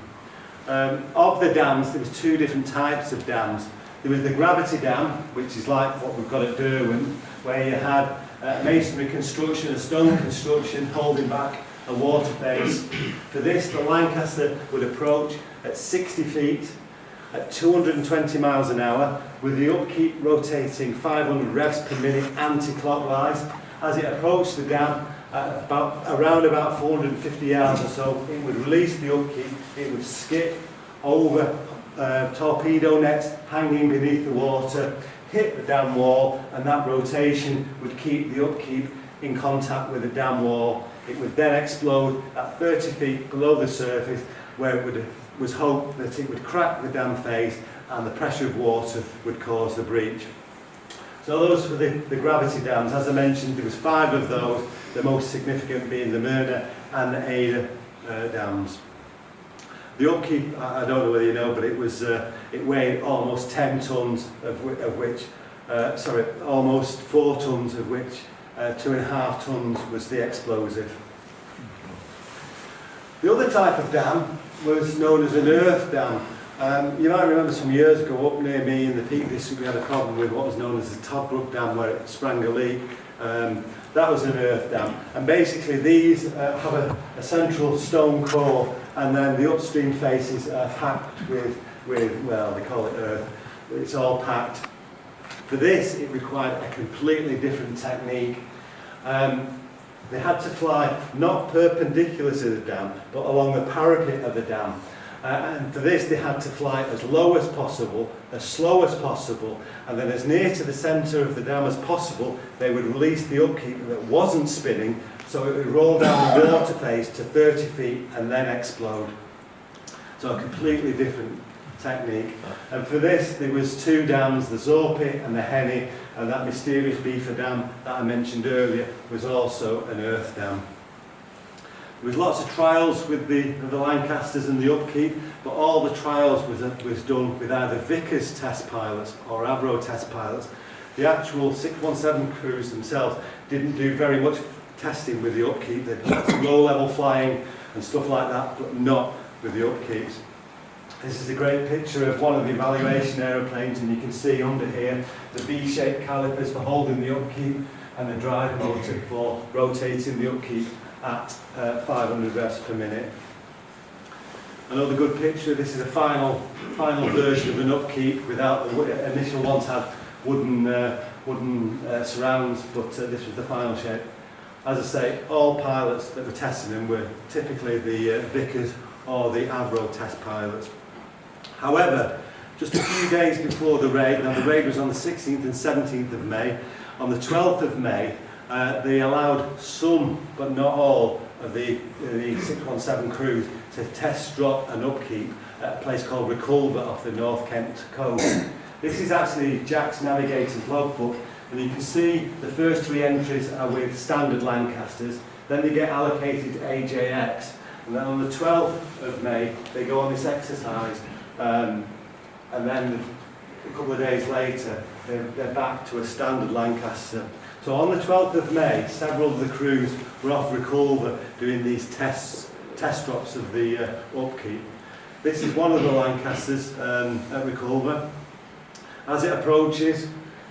Of the dams, there was 2 different types of dams. There was the gravity dam, which is like what we've got at Derwent, where you had masonry construction, a stone construction holding back a water face. For this, the Lancaster would approach at 60 feet at 220 miles an hour, with the upkeep rotating 500 revs per minute anti-clockwise. As it approached the dam, around about 450 yards or so, it would release the upkeep, it would skip over torpedo nets hanging beneath the water, hit the dam wall, and that rotation would keep the upkeep in contact with the dam wall. It would then explode at 30 feet below the surface, where it was hoped that it would crack the dam face and the pressure of water would cause the breach. So those were the gravity dams. As I mentioned, there was 5 of those, the most significant being the Myrna and the Ada dams. The upkeep, I don't know whether you know, but it weighed almost 10 tonnes, almost 4 tonnes, of which 2.5 tonnes was the explosive. The other type of dam was known as an earth dam. You might remember some years ago up near me in the Peak District we had a problem with what was known as the Toddbrook Dam, where it sprang a leak. That was an earth dam, and basically these have a central stone core, and then the upstream faces are packed with well, they call it earth, it's all packed. For this, it required a completely different technique. They had to fly not perpendicular to the dam, but along the parapet of the dam. And for this, they had to fly as low as possible, as slow as possible, and then as near to the centre of the dam as possible. They would release the upkeep that wasn't spinning, so it would roll down the water face to 30 feet and then explode. So a completely different technique. And for this, there was 2 dams, the Zorpit and the Henny, and that mysterious Beaver Dam that I mentioned earlier was also an earth dam. There was lots of trials with the Lancasters and the upkeep, but all the trials was done with either Vickers test pilots or Avro test pilots. The actual 617 crews themselves didn't do very much testing with the upkeep. They did some low-level flying and stuff like that, but not with the upkeeps. This is a great picture of one of the evaluation aeroplanes, and you can see under here the V-shaped calipers for holding the upkeep and the drive motor for rotating the upkeep at 500 revs per minute. Another good picture. This is a final version of an upkeep without the initial ones had wooden surrounds, but this was the final shape. As I say, all pilots that were testing them were typically the Vickers or the Avro test pilots. However, just a few days before the raid, now the raid was on the 16th and 17th of May, on the 12th of May, they allowed some, but not all, of the 617 crews to test drop and upkeep at a place called Reculver off the North Kent coast. This is actually Jack's navigator's logbook, and you can see the first 3 entries are with standard Lancasters, then they get allocated AJX, And then on the 12th of May, they go on this exercise, and then a couple of days later, they're back to a standard Lancaster. So on the 12th of May, several of the crews were off Reculver doing these test drops of the upkeep. This is one of the Lancasters at Reculver. As it approaches,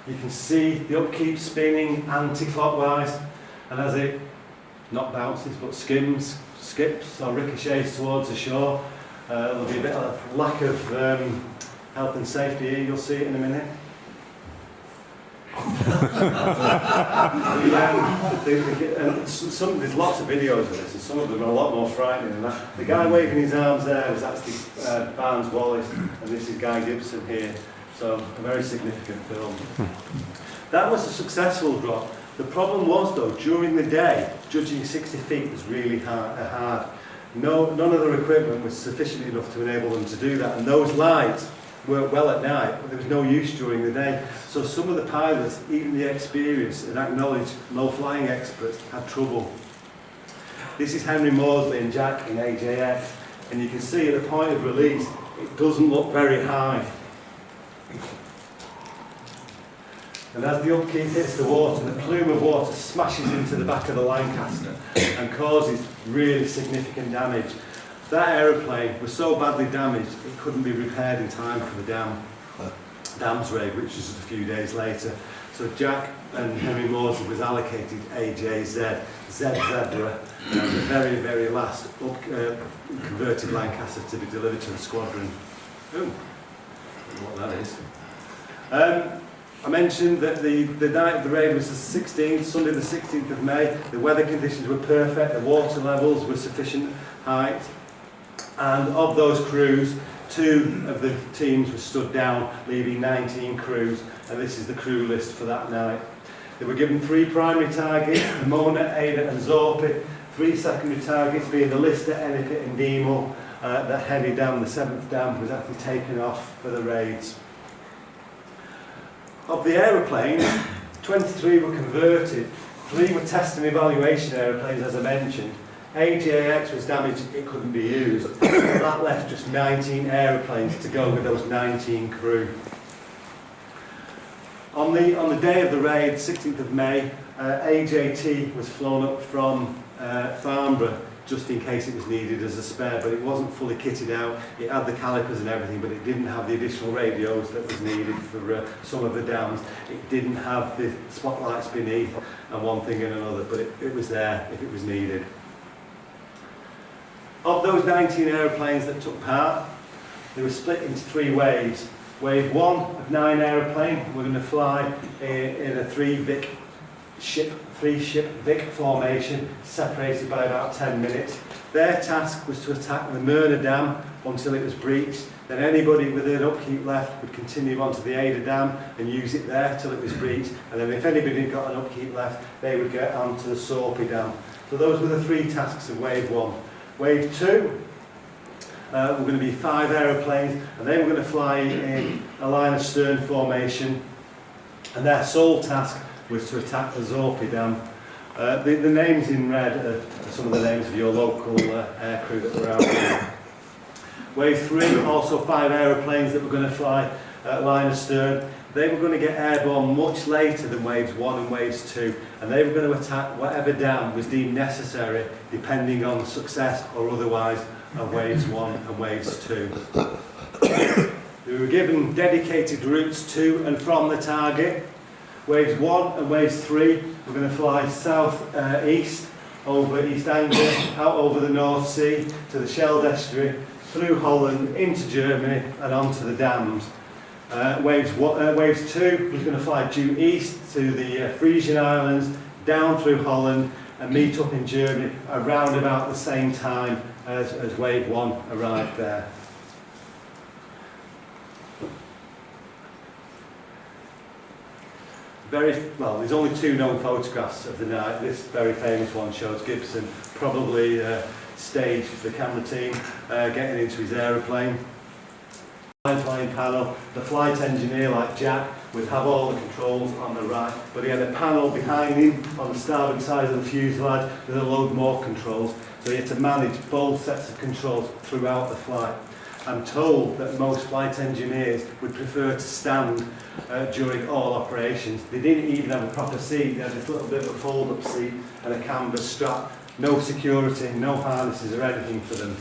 you can see the upkeep spinning anti-clockwise, and as it not bounces but skips or ricochets towards the shore, there'll be a bit of lack of health and safety here. You'll see it in a minute. There's lots of videos of this, and some of them are a lot more frightening than that. The guy waving his arms there was actually Barnes Wallace, and this is Guy Gibson here. So a very significant film. That was a successful drop. The problem was, though, during the day, judging 60 feet was really hard. None of their equipment was sufficient enough to enable them to do that, and those lights worked well at night, but there was no use during the day. So some of the pilots, even the experienced and acknowledged low-flying experts, had trouble. This is Henry Maudsley and Jack in AJX, and you can see at the point of release, it doesn't look very high. And as the upkeep hits the water, the plume of water smashes into the back of the Lancaster and causes really significant damage. That aeroplane was so badly damaged it couldn't be repaired in time for the dam's raid, which was just a few days later. So Jack and Henry Maudsley was allocated AJZ, Zebra, the very, very last converted Lancaster to be delivered to the squadron. Ooh, I don't know what that is. I mentioned that the night of the raid was the 16th, Sunday the 16th of May. The weather conditions were perfect, the water levels were sufficient height, and of those crews, 2 of the teams were stood down, leaving 19 crews, and this is the crew list for that night. They were given 3 primary targets, Mona, Ada and Zorpi, 3 secondary targets being the Lister, Enicket and Demel. The Henny Dam, the 7th dam, was actually taken off for the raids. Of the aeroplanes, 23 were converted, 3 were test and evaluation aeroplanes, as I mentioned. AJX was damaged, it couldn't be used. That left just 19 aeroplanes to go with those 19 crew. On the day of the raid, 16th of May, AJT was flown up from Farnborough just in case it was needed as a spare, but it wasn't fully kitted out. It had the calipers and everything, but it didn't have the additional radios that was needed for some of the dams. It didn't have the spotlights beneath and one thing and another, but it was there if it was needed. Of those 19 aeroplanes that took part, they were split into 3 waves. Wave 1 of 9 aeroplanes were going to fly in a 3-ship Vic formation, separated by about 10 minutes. Their task was to attack the Myrna Dam until it was breached. Then anybody with an upkeep left would continue onto the Ada Dam and use it there till it was breached. And then if anybody got an upkeep left, they would get onto the Sorpy Dam. So those were the 3 tasks of Wave 1. Wave 2 were going to be 5 aeroplanes, and they were going to fly in a line of stern formation, and their sole task was to attack the Zorpi Dam. The names in red are some of the names of your local aircrew that were out there. Wave 3, also 5 aeroplanes that were going to fly line of stern. They were going to get airborne much later than Waves 1 and Waves 2, and they were going to attack whatever dam was deemed necessary, depending on the success or otherwise of Waves 1 and Waves 2. They were given dedicated routes to and from the target. Waves 1 and Waves 3 were going to fly south-east over East Anglia, out over the North Sea to the Scheldt Estuary, through Holland, into Germany and onto the dams. Waves 2 was going to fly due east to the Frisian Islands, down through Holland and meet up in Germany around about the same time as Wave 1 arrived there. Well, there's only 2 known photographs of the night. This very famous one shows Gibson probably staged the camera team getting into his aeroplane. Flying panel, the flight engineer like Jack would have all the controls on the right, but he had a panel behind him on the starboard side of the fuselage with a load more controls. So he had to manage both sets of controls throughout the flight. I'm told that most flight engineers would prefer to stand during all operations. They didn't even have a proper seat. They had this little bit of a fold-up seat and a canvas strap. No security, no harnesses or anything for them.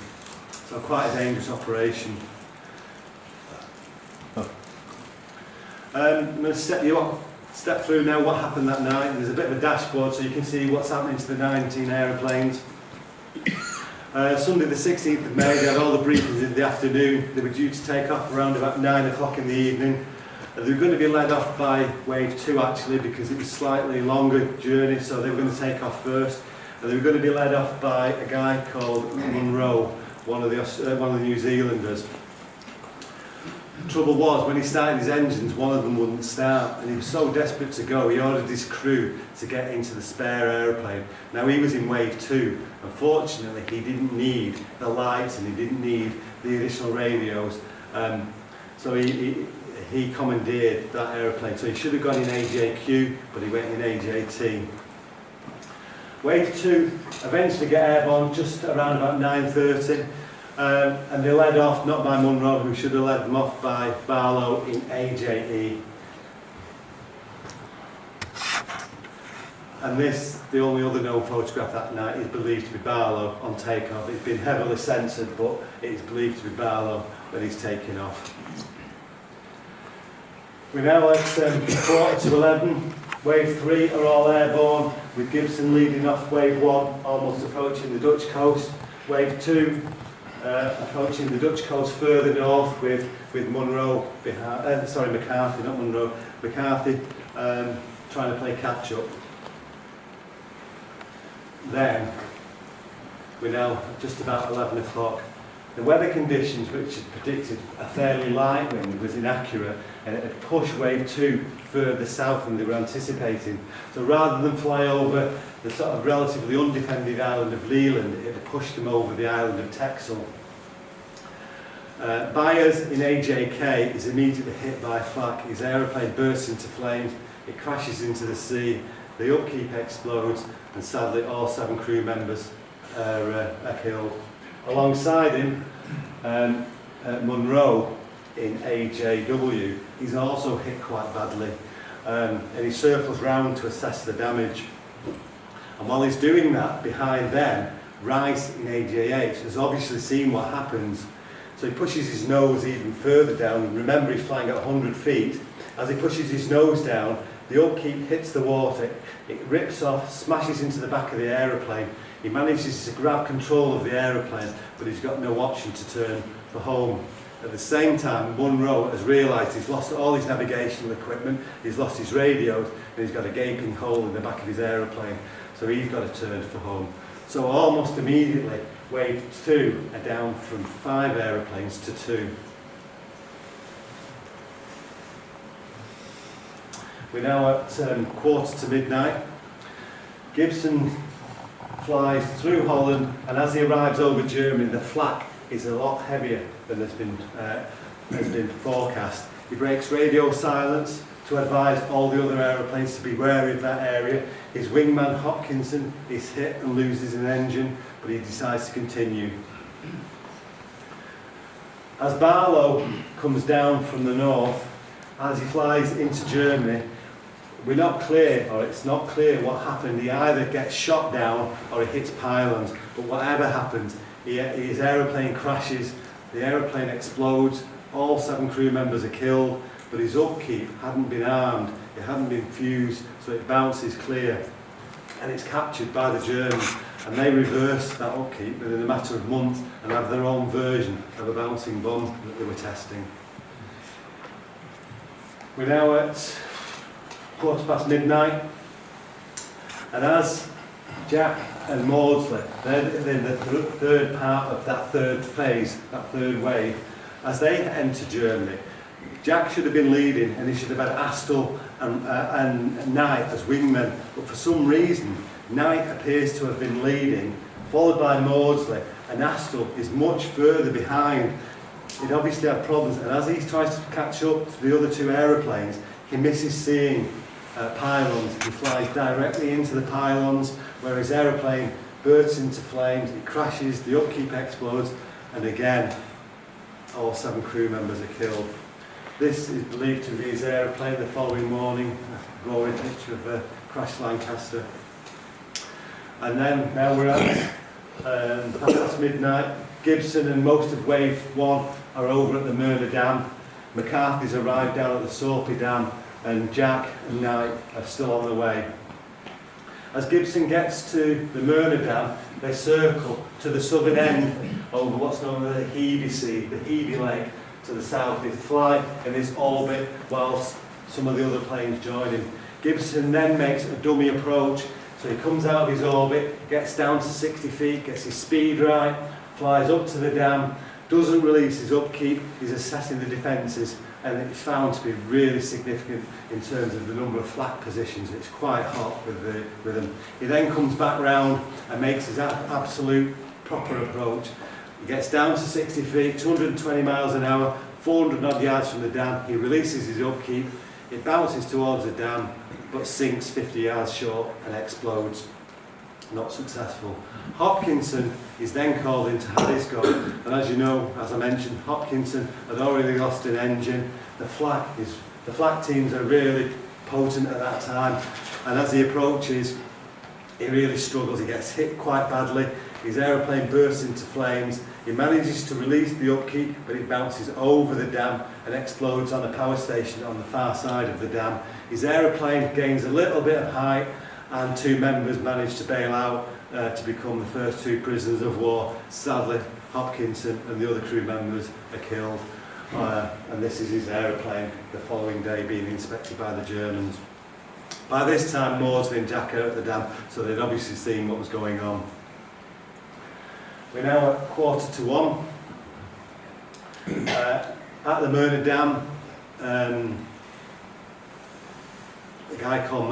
So quite a dangerous operation. I'm going to step through now what happened that night. There's a bit of a dashboard so you can see what's happening to the 19 aeroplanes. Sunday the 16th of May, they had all the briefings in the afternoon. They were due to take off around about 9 o'clock in the evening. They were going to be led off by wave 2 actually, because it was a slightly longer journey, so they were going to take off first. And they were going to be led off by a guy called Munro, one of the New Zealanders. The trouble was, when he started his engines, one of them wouldn't start, and he was so desperate to go, he ordered his crew to get into the spare aeroplane. Now he was in wave 2. Unfortunately, he didn't need the lights and he didn't need the additional radios, so he commandeered that aeroplane. So he should have gone in AJQ, but he went in AJT. Wave 2 eventually get airborne just around about 9:30. And they led off, not by Munro, who should have led them off, by Barlow in AJE. And this, the only other known photograph that night, is believed to be Barlow on takeoff. It's been heavily censored, but it is believed to be Barlow when he's taking off. We're now at 11:15. Wave 3 are all airborne, with Gibson leading off wave 1, almost approaching the Dutch coast. Wave 2 approaching the Dutch coast further north with Munro behind, McCarthy, not Munro, McCarthy trying to play catch up. Then we're now just about 11 o'clock. The weather conditions, which had predicted a fairly light wind, was inaccurate, and it had pushed wave 2 further south than they were anticipating. So rather than fly over the sort of relatively undefended island of Leland, it had pushed them over the island of Texel. Byers in AJK is immediately hit by flak. His aeroplane bursts into flames, it crashes into the sea, the upkeep explodes, and sadly all 7 crew members are killed. Alongside him, Munro in AJW, he's also hit quite badly, and he circles round to assess the damage. And while he's doing that, behind them, Rice in AJH has obviously seen what happens, so he pushes his nose even further down. Remember, he's flying at 100 feet. As he pushes his nose down, the upkeep hits the water, it rips off, smashes into the back of the aeroplane. He manages to grab control of the aeroplane, but he's got no option to turn for home. At the same time, Munro has realised he's lost all his navigational equipment, he's lost his radios, and he's got a gaping hole in the back of his aeroplane, so he's got to turn for home. So almost immediately, wave 2 are down from 5 aeroplanes to 2. We're now at quarter to midnight. Gibson flies through Holland, and as he arrives over Germany, the flak is a lot heavier than has been forecast. He breaks radio silence to advise all the other aeroplanes to be wary of that area. His wingman Hopkinson is hit and loses an engine, but he decides to continue. As Barlow comes down from the north, as he flies into Germany, we're not clear, or it's not clear what happened. He either gets shot down or he hits pylons, but whatever happens, his aeroplane crashes, the aeroplane explodes, all 7 crew members are killed, but his upkeep hadn't been armed, it hadn't been fused, so it bounces clear, and it's captured by the Germans, and they reverse that upkeep within a matter of months and have their own version of a bouncing bomb that they were testing. We're now at quarter past midnight, and as Jack and Maudsley, they're in the third part of that third phase, that third wave, as they enter Germany, Jack should have been leading, and he should have had Astle and Knight as wingmen, but for some reason Knight appears to have been leading, followed by Maudsley, and Astle is much further behind. He'd obviously had problems, and as he tries to catch up to the other 2 aeroplanes, he misses seeing pylons. He flies directly into the pylons, where his aeroplane bursts into flames, it crashes, the upkeep explodes, and again, all 7 crew members are killed. This is believed to be his aeroplane the following morning, a gory picture of a crashed Lancaster. And then, now we're at past midnight, Gibson and most of Wave 1 are over at the Myrna Dam. McCarthy's arrived down at the Soapy Dam, and Jack and Knight are still on the way. As Gibson gets to the Myrna Dam, they circle to the southern end over what's known as the Heavey Sea, the Heavey Lake to the south. They fly in this orbit whilst some of the other planes join him. Gibson then makes a dummy approach, so he comes out of his orbit, gets down to 60 feet, gets his speed right, flies up to the dam, doesn't release his upkeep, he's assessing the defences, and it's found to be really significant in terms of the number of flak positions. It's quite hot with them. He then comes back round and makes his absolute proper approach. He gets down to 60 feet, 220 miles an hour, 400 odd yards from the dam. He releases his upkeep, it bounces towards the dam, but sinks 50 yards short and explodes. Not successful. Hopkinson is then called into Haddiscoe, and as you know, as I mentioned, Hopkinson had already lost an engine. The flak teams are really potent at that time, and as he approaches, he really struggles. He gets hit quite badly. His aeroplane bursts into flames. He manages to release the upkeep, but it bounces over the dam and explodes on a power station on the far side of the dam. His aeroplane gains a little bit of height, and 2 members manage to bail out to become the first 2 prisoners of war. Sadly, Hopkinson and the other crew members are killed, and this is his aeroplane the following day being inspected by the Germans. By this time, Maudsley and Jack are at the dam, so they'd obviously seen what was going on. We're now at 1:45. At the Myrna Dam, a guy called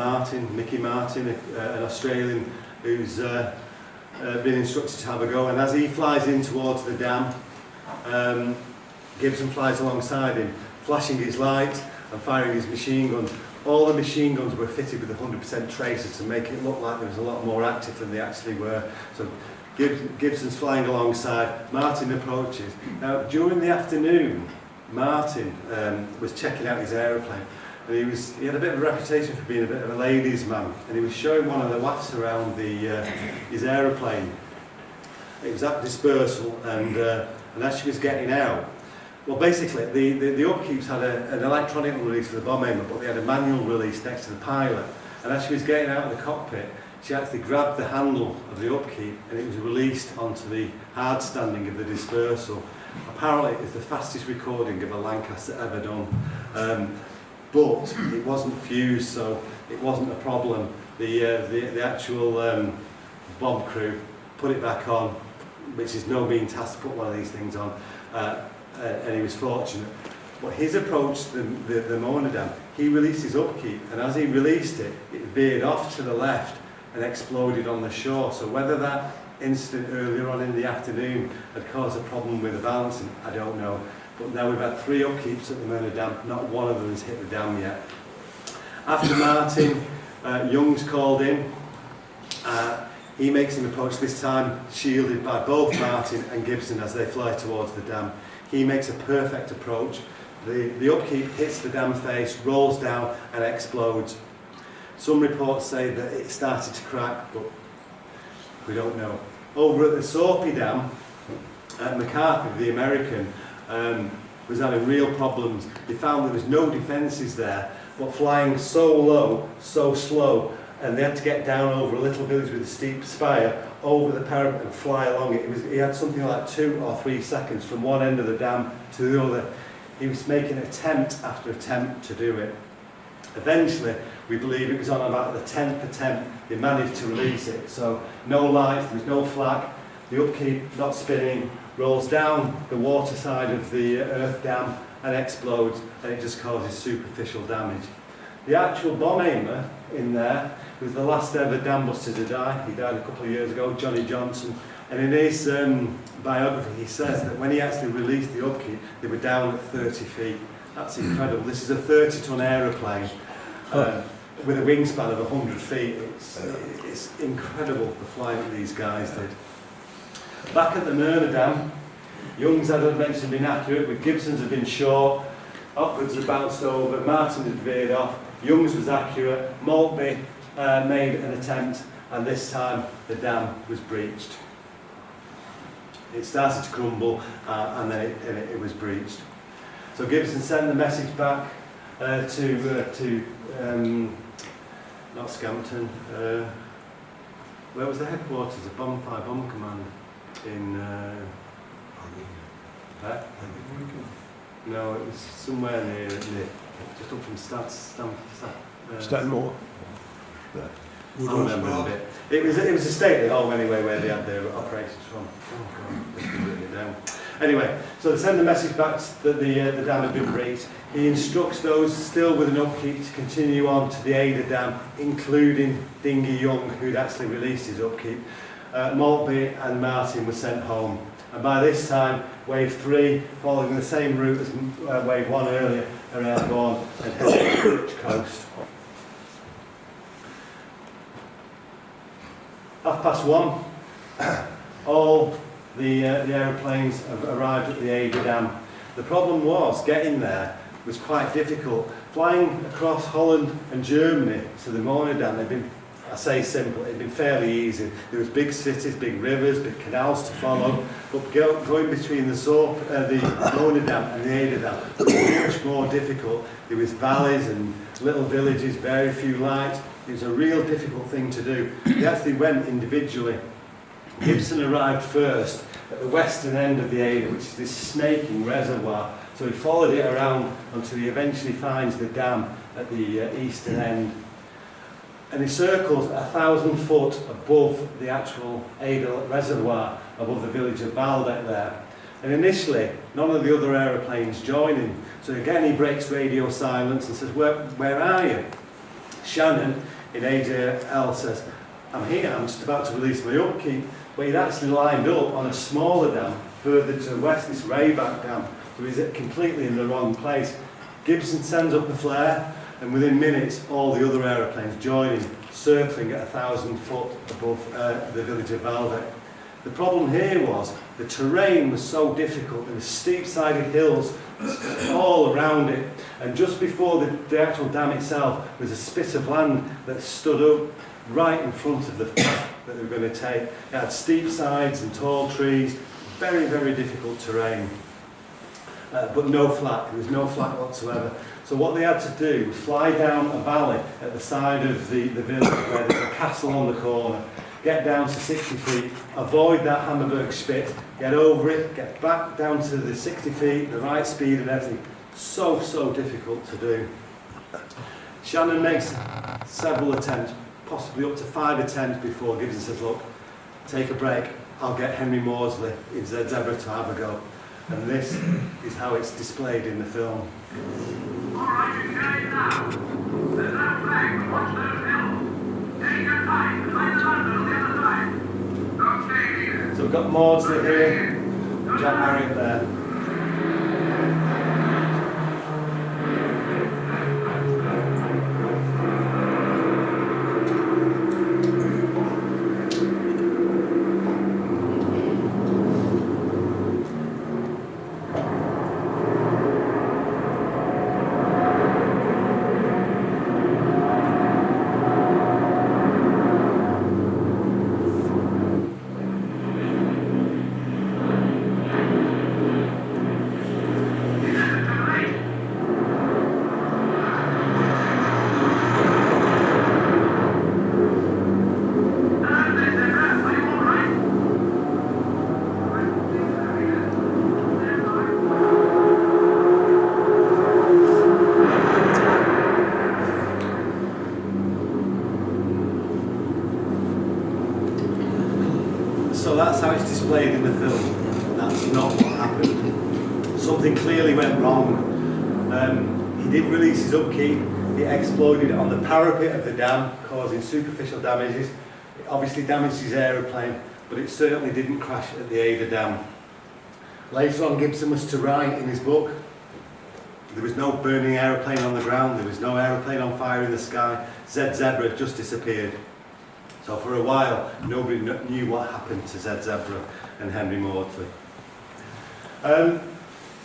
Mickey Martin, an Australian who's been instructed to have a go, and as he flies in towards the dam, Gibson flies alongside him, flashing his lights and firing his machine guns. All the machine guns were fitted with 100% tracers to make it look like there was a lot more active than they actually were. So Gibson's flying alongside, Martin approaches. Now, during the afternoon, Martin was checking out his aeroplane, and he had a bit of a reputation for being a bit of a ladies' man, and he was showing one of the wafts around his aeroplane. It was at dispersal, and as she was getting out, well, basically, the upkeeps had an electronic release for the bomb aimer, but they had a manual release next to the pilot, and as she was getting out of the cockpit, she actually grabbed the handle of the upkeep and it was released onto the hard standing of the dispersal. Apparently it's the fastest recording of a Lancaster ever done, but it wasn't fused, so it wasn't a problem. The actual bomb crew put it back on, which is no mean task to put one of these things on, and he was fortunate. But his approach to the Myrna Dam, he released his upkeep, and as he released it, it veered off to the left and exploded on the shore. So whether that incident earlier on in the afternoon had caused a problem with the balancing, I don't know. But now we've had 3 upkeeps at the Myrna Dam, not one of them has hit the dam yet. After Martin, Young's called in. He makes an approach, this time shielded by both Martin and Gibson as they fly towards the dam. He makes a perfect approach. The upkeep hits the dam face, rolls down and explodes. Some reports say that it started to crack, but we don't know. Over at the Soapy Dam, McCarthy, the American, was having real problems. They found there was no defences there, but flying so low, so slow, and they had to get down over a little village with a steep spire, over the parapet and fly along it. He had something like 2 or 3 seconds from one end of the dam to the other. He was making attempt after attempt to do it. Eventually, we believe it was on about the 10th attempt, they managed to release it. So no lights, there was no flak, the upkeep not spinning, rolls down the water side of the earth dam and explodes, and it just causes superficial damage. The actual bomb aimer in there was the last ever Dambuster to die. He died a couple of years ago, Johnny Johnson. And in his biography, he says that when he actually released the upkeep, they were down at 30 feet. That's incredible. This is a 30-ton aeroplane. But with a wingspan of 100 feet. It's incredible the flying that these guys did. Back at the Myrna Dam, Young's, as I mentioned, been accurate, with Gibson's had been short, Upwards had bounced over, Martin had veered off, Young's was accurate, Maltby made an attempt, and this time the dam was breached. It started to crumble and then it was breached. So Gibson sent the message back to not Scampton, where was the headquarters of Bomb Command in no, it was somewhere near just up from Stanmore. I don't remember a bit. It was a stately home anyway where they had their operations from. Oh God, just written it down. Anyway, so they send the message back that the dam had been breached. He instructs those still with an upkeep to continue on to the Ada Dam, including Dingy Young, who'd actually released his upkeep. Maltby and Martin were sent home. And by this time, Wave 3, following the same route as Wave 1 earlier, are airborne and heading to the Dutch coast. 1:30, all the aeroplanes have arrived at the Ada Dam. The problem was, getting there was quite difficult. Flying across Holland and Germany to the Mona Dam had been, I say simple, it had been fairly easy. There was big cities, big rivers, big canals to follow, but going between the Mona Dam and the Ada Dam was much more difficult. There was valleys and little villages, very few lights. It was a real difficult thing to do. They actually went individually. Gibson arrived first at the western end of the Ada, which is this snaking reservoir. So he followed it around until he eventually finds the dam at the eastern end. And he circles 1,000 foot above the actual Ada reservoir, above the village of Baalbek there. And initially, none of the other aeroplanes join him. So again, he breaks radio silence and says, where are you? Shannon, in AJL, says, I'm here, I'm just about to release my upkeep. But he'd actually lined up on a smaller dam further to the west, this Rayback Dam. So he's completely in the wrong place. Gibson sends up the flare, and within minutes, all the other aeroplanes join him, circling at 1,000 foot above the village of Baalbek. The problem here was the terrain was so difficult. There were steep-sided hills all around it, and just before the actual dam itself was a spit of land that stood up right in front of the path that they were going to take. It had steep sides and tall trees, very, very difficult terrain, but no flat. There was no flat whatsoever. So what they had to do was fly down a valley at the side of the village where there's a castle on the corner, get down to 60 feet, avoid that Hammerberg spit, get over it, get back down to the 60 feet, the right speed and everything. So difficult to do. Shannon makes several attempts, possibly up to 5 attempts before Gibson says, look, take a break, I'll get Henry Maudsley in Zebra to have a go. And this is how it's displayed in the film. Alright, you guys now. There's that flag, watch those hills. Take your time, find the London on the other side. Okay, here. So we've got Maudsley here, Jack Marriot there. So that's how it's displayed in the film. That's not what happened. Something clearly went wrong. He did release his upkeep. It exploded on the parapet of the dam, causing superficial damages. It obviously damaged his aeroplane, but it certainly didn't crash at the Ada Dam. Later on, Gibson was to write in his book, There was no burning aeroplane on the ground, there was no aeroplane on fire in the sky. Z Zebra just disappeared. So for a while, nobody knew what happened to Z Zebra and Henry Maudsley.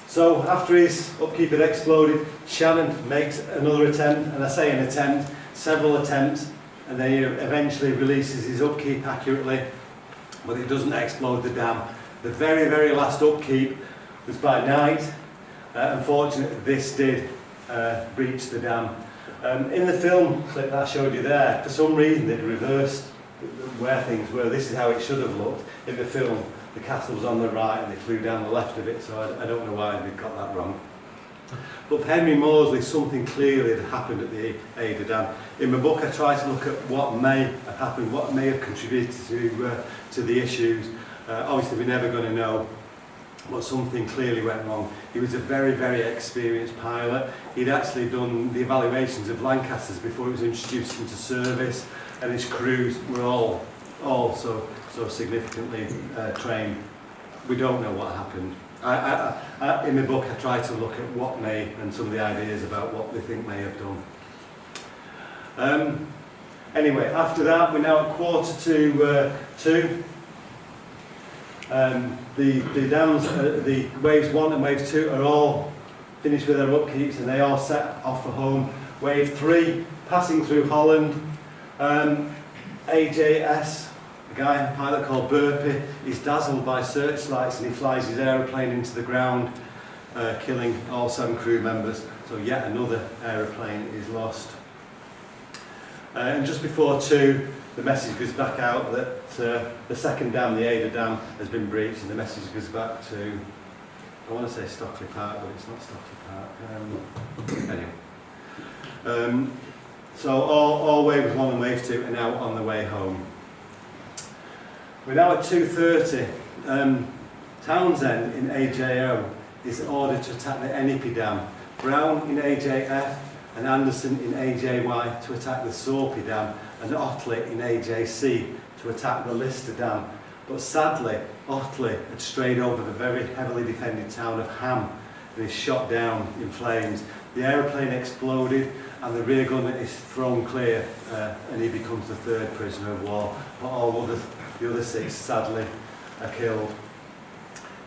So after his upkeep had exploded, Shannon makes another attempt, and I say an attempt, several attempts, and then he eventually releases his upkeep accurately, but it doesn't explode the dam. The very, very last upkeep was by night. Unfortunately, this did breach the dam. In the film clip that I showed you there, for some reason they'd reversed where things were. This is how it should have looked. In the film, the castle was on the right and they flew down the left of it, so I don't know why they got that wrong. But for Henry Maudsley, something clearly had happened at the Ada Dam. In my book, I try to look at what may have happened, what may have contributed to the issues. Obviously, we're never going to know, but something clearly went wrong. He was a very, very experienced pilot. He'd actually done the evaluations of Lancasters before he was introduced into service, and his crews were all so significantly trained. We don't know what happened. In my book, I try to look at what may, and some of the ideas about what they think may have done. Anyway, after that, we're now at 1:45. The dams, the waves 1 and wave 2 are all finished with their upkeeps, and they all set off for home. Wave 3, passing through Holland. AJS, a guy, a pilot called Burpee, is dazzled by searchlights and he flies his aeroplane into the ground, killing all 7 crew members. So yet another aeroplane is lost. And just before 2, the message goes back out that the second dam, the Ada Dam, has been breached, and the message goes back to, I want to say Stockley Park, but it's not Stockley Park. Anyway. So all waves 1 and wave 2 are now on the way home. We're now at 2:30. Townsend in AJO is ordered to attack the Enipe Dam. Brown in AJF and Anderson in AJY to attack the Sorpy Dam, and Otley in AJC to attack the Lister Dam. But sadly, Otley had strayed over the very heavily defended town of Ham and is shot down in flames. The aeroplane exploded and the rear gunner is thrown clear, and he becomes the 3rd prisoner of war. But the other 6 sadly are killed.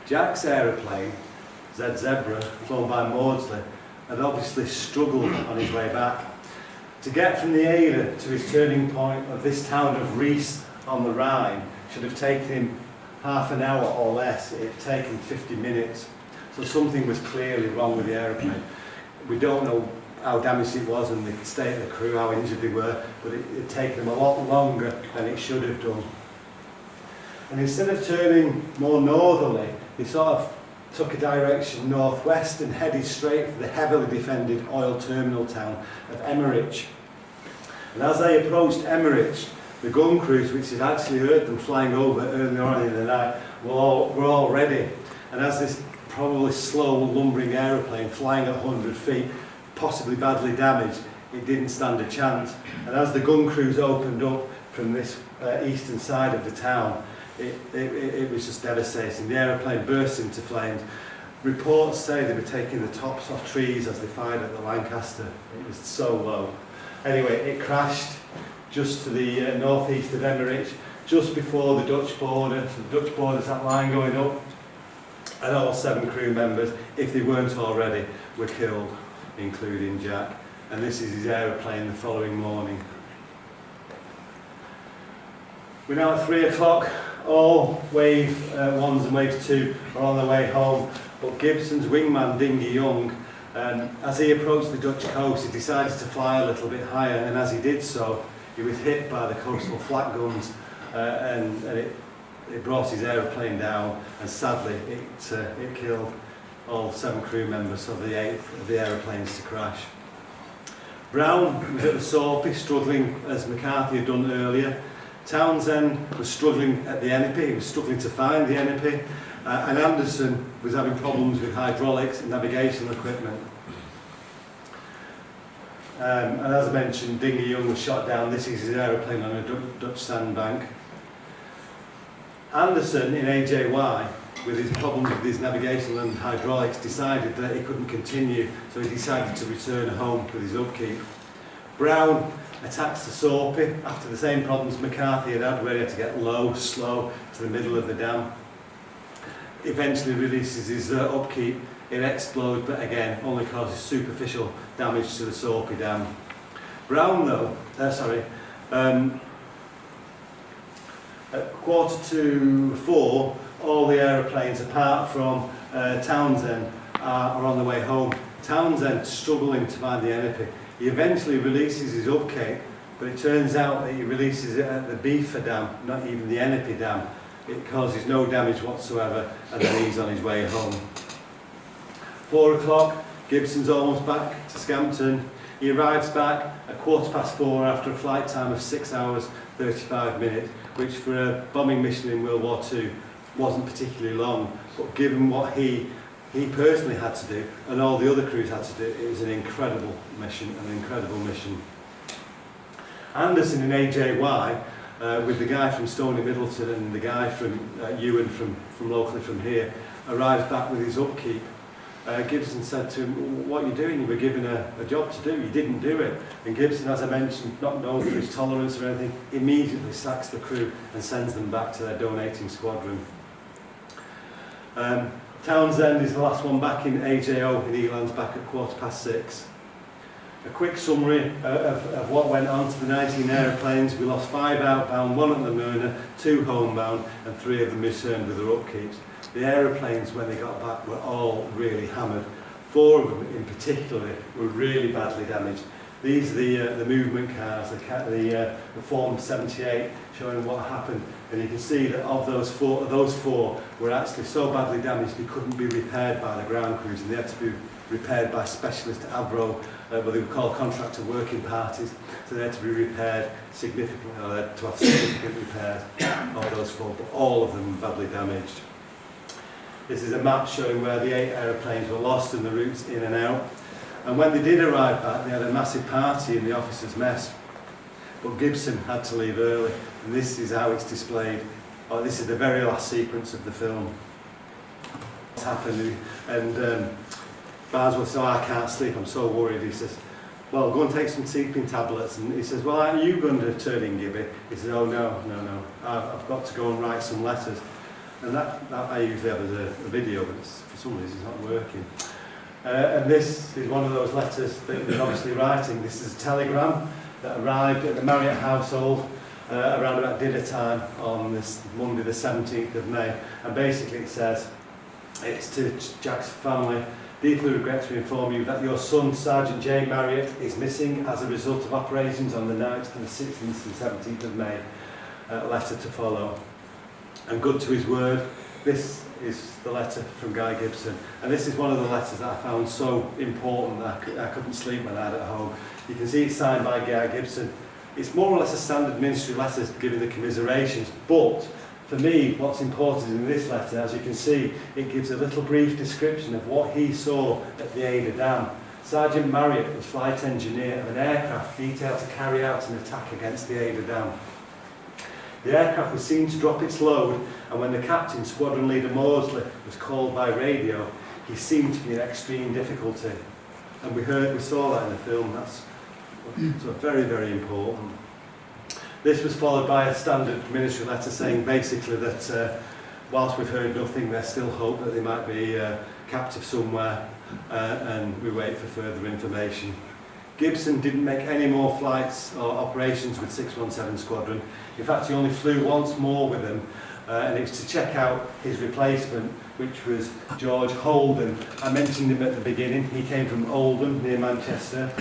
Jack's aeroplane, Z Zebra, flown by Maudsley, had obviously struggled on his way back. To get from the Ada to his turning point of this town of Rees on the Rhine should have taken him half an hour or less. It had taken 50 minutes. So something was clearly wrong with the aeroplane. We don't know how damaged it was and the state of the crew, how injured they were, but it had taken them a lot longer than it should have done. And instead of turning more northerly, they sort of took a direction northwest and headed straight for the heavily defended oil terminal town of Emmerich. And as they approached Emmerich, the gun crews, which had actually heard them flying over earlier on in the night, were all ready. And as this probably slow, lumbering aeroplane flying at 100 feet, possibly badly damaged, it didn't stand a chance. And as the gun crews opened up from this eastern side of the town, it was just devastating. The aeroplane burst into flames. Reports say they were taking the tops off trees as they fired at the Lancaster. It was so low. Anyway, it crashed just to the northeast of Emmerich, just before the Dutch border. So the Dutch border's that line going up. And all 7 crew members, if they weren't already, were killed, including Jack. And this is his aeroplane the following morning. We're now at 3 o'clock. All wave 1s and wave 2 are on their way home, but Gibson's wingman Dingy Young, as he approached the Dutch coast, he decided to fly a little bit higher, and as he did so, he was hit by the coastal flak guns, and it brought his aeroplane down, and sadly it killed all 7 crew members, so the 8th of the aeroplanes to crash. Brown was at the Sorpy, struggling as McCarthy had done earlier. Townsend was struggling at the Enipe, he was struggling to find the Enipe, and Anderson was having problems with hydraulics and navigational equipment. And as I mentioned, Dingy Young was shot down. This is his aeroplane on a Dutch sandbank. Anderson in AJY with his problems with his navigation and hydraulics, decided that he couldn't continue, so he decided to return home with his upkeep. Brown attacks the Soapy after the same problems McCarthy had had, where he had to get low, slow to the middle of the dam. Eventually releases his upkeep. It explodes, but again only causes superficial damage to the Soapy dam. Brown, though, at 3:45, all the aeroplanes apart from Townsend are on the way home. Townsend struggling to find the enemy. He eventually releases his upkeep, but it turns out that he releases it at the Beaver Dam, not even the Ennepe Dam. It causes no damage whatsoever, and then he's on his way home. 4 o'clock, Gibson's almost back to Scampton. He arrives back at 4:15 after a flight time of 6 hours 35 minutes, which for a bombing mission in World War II wasn't particularly long, but given what he personally had to do and all the other crews had to do, it was an incredible mission. Anderson in AJY, with the guy from Stony Middleton and the guy from Ewan from locally from here, arrives back with his upkeep. Gibson said to him, "What are you doing? You were given a job to do, you didn't do it." And Gibson, as I mentioned, not known for his tolerance or anything, immediately sacks the crew and sends them back to their donating squadron. Townsend is the last one back in AJO in Elands, back at 6:15. A quick summary of what went on to the 19 aeroplanes. We lost 5 outbound, 1 at the Myrna, 2 homebound, and 3 of them returned with their upkeeps. The aeroplanes, when they got back, were all really hammered. 4 of them in particular were really badly damaged. These are the movement cars, the Form 78, showing what happened. And you can see that of those four were actually so badly damaged they couldn't be repaired by the ground crews, and they had to be repaired by specialist Avro, what they would call contractor working parties. So they had to be repaired significantly, or they had to have significant repairs of those 4, but all of them badly damaged. This is a map showing where the 8 aeroplanes were lost and the routes in and out. And when they did arrive back, they had a massive party in the officers' mess. But Gibson had to leave early, and this is how it's displayed. This is the very last sequence of the film. What's happened, and Barswell said, "I can't sleep, I'm so worried." He says, "Well, go and take some sleeping tablets." And he says, "Well, aren't you going to turn in, Gibby?" He says, "Oh, no, I've got to go and write some letters." And that I usually have as a video, but for some reason it's not working. And this is one of those letters that he's obviously writing. This is a telegram that arrived at the Marriott household around about dinner time on this Monday the 17th of May. And basically it says, it's to Jack's family: "Deeply regret to inform you that your son, Sergeant Jack Marriot, is missing as a result of operations on the 9th and the 16th and 17th of May. Letter to follow." And good to his word, this is the letter from Guy Gibson. And this is one of the letters that I found so important that I couldn't sleep when I had it at home. You can see it's signed by Guy Gibson. It's more or less a standard ministry letter giving the commiserations, but for me, what's important in this letter, as you can see, it gives a little brief description of what he saw at the Ada Dam. Sergeant Marriott was flight engineer of an aircraft detailed to carry out an attack against the Ada Dam. The aircraft was seen to drop its load, and when the captain, squadron leader Maudsley, was called by radio, he seemed to be in extreme difficulty. And we saw that in the film. That's so very, very important. This was followed by a standard ministry letter saying basically that whilst we've heard nothing, there's still hope that they might be captive somewhere, and we wait for further information. Gibson didn't make any more flights or operations with 617 Squadron. In fact, he only flew once more with them, and it was to check out his replacement, which was George Holden. I mentioned him at the beginning. He came from Oldham, near Manchester.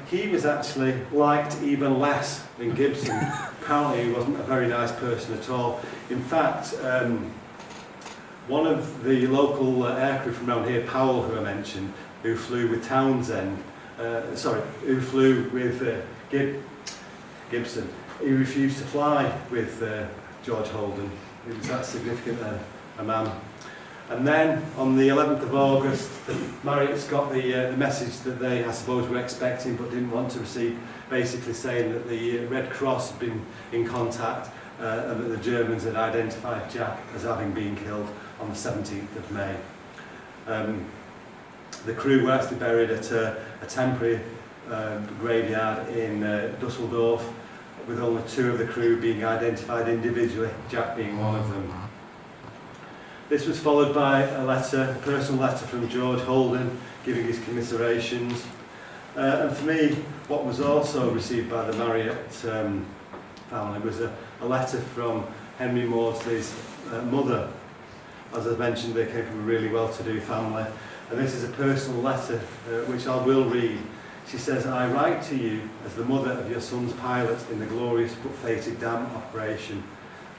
He was actually liked even less than Gibson. Apparently he wasn't a very nice person at all. In fact, one of the local aircrew from around here, Powell, who I mentioned, who flew with Townsend, who flew with Gibson, he refused to fly with George Holden. He was that significant a man. And then on the 11th of August, the Marriotts got the message that they, I suppose, were expecting but didn't want to receive, basically saying that the Red Cross had been in contact and that the Germans had identified Jack as having been killed. on the 17th of May. The crew were actually buried at a temporary graveyard in Dusseldorf, with only 2 of the crew being identified individually, Jack being one of them. This was followed by a personal letter from George Holden giving his commiserations. And for me, what was also received by the Marriott family was a letter from Henry Maudsley's mother. As I mentioned, they came from a really well-to-do family. And this is a personal letter, which I will read. She says, "I write to you as the mother of your son's pilot in the glorious but fated dam operation.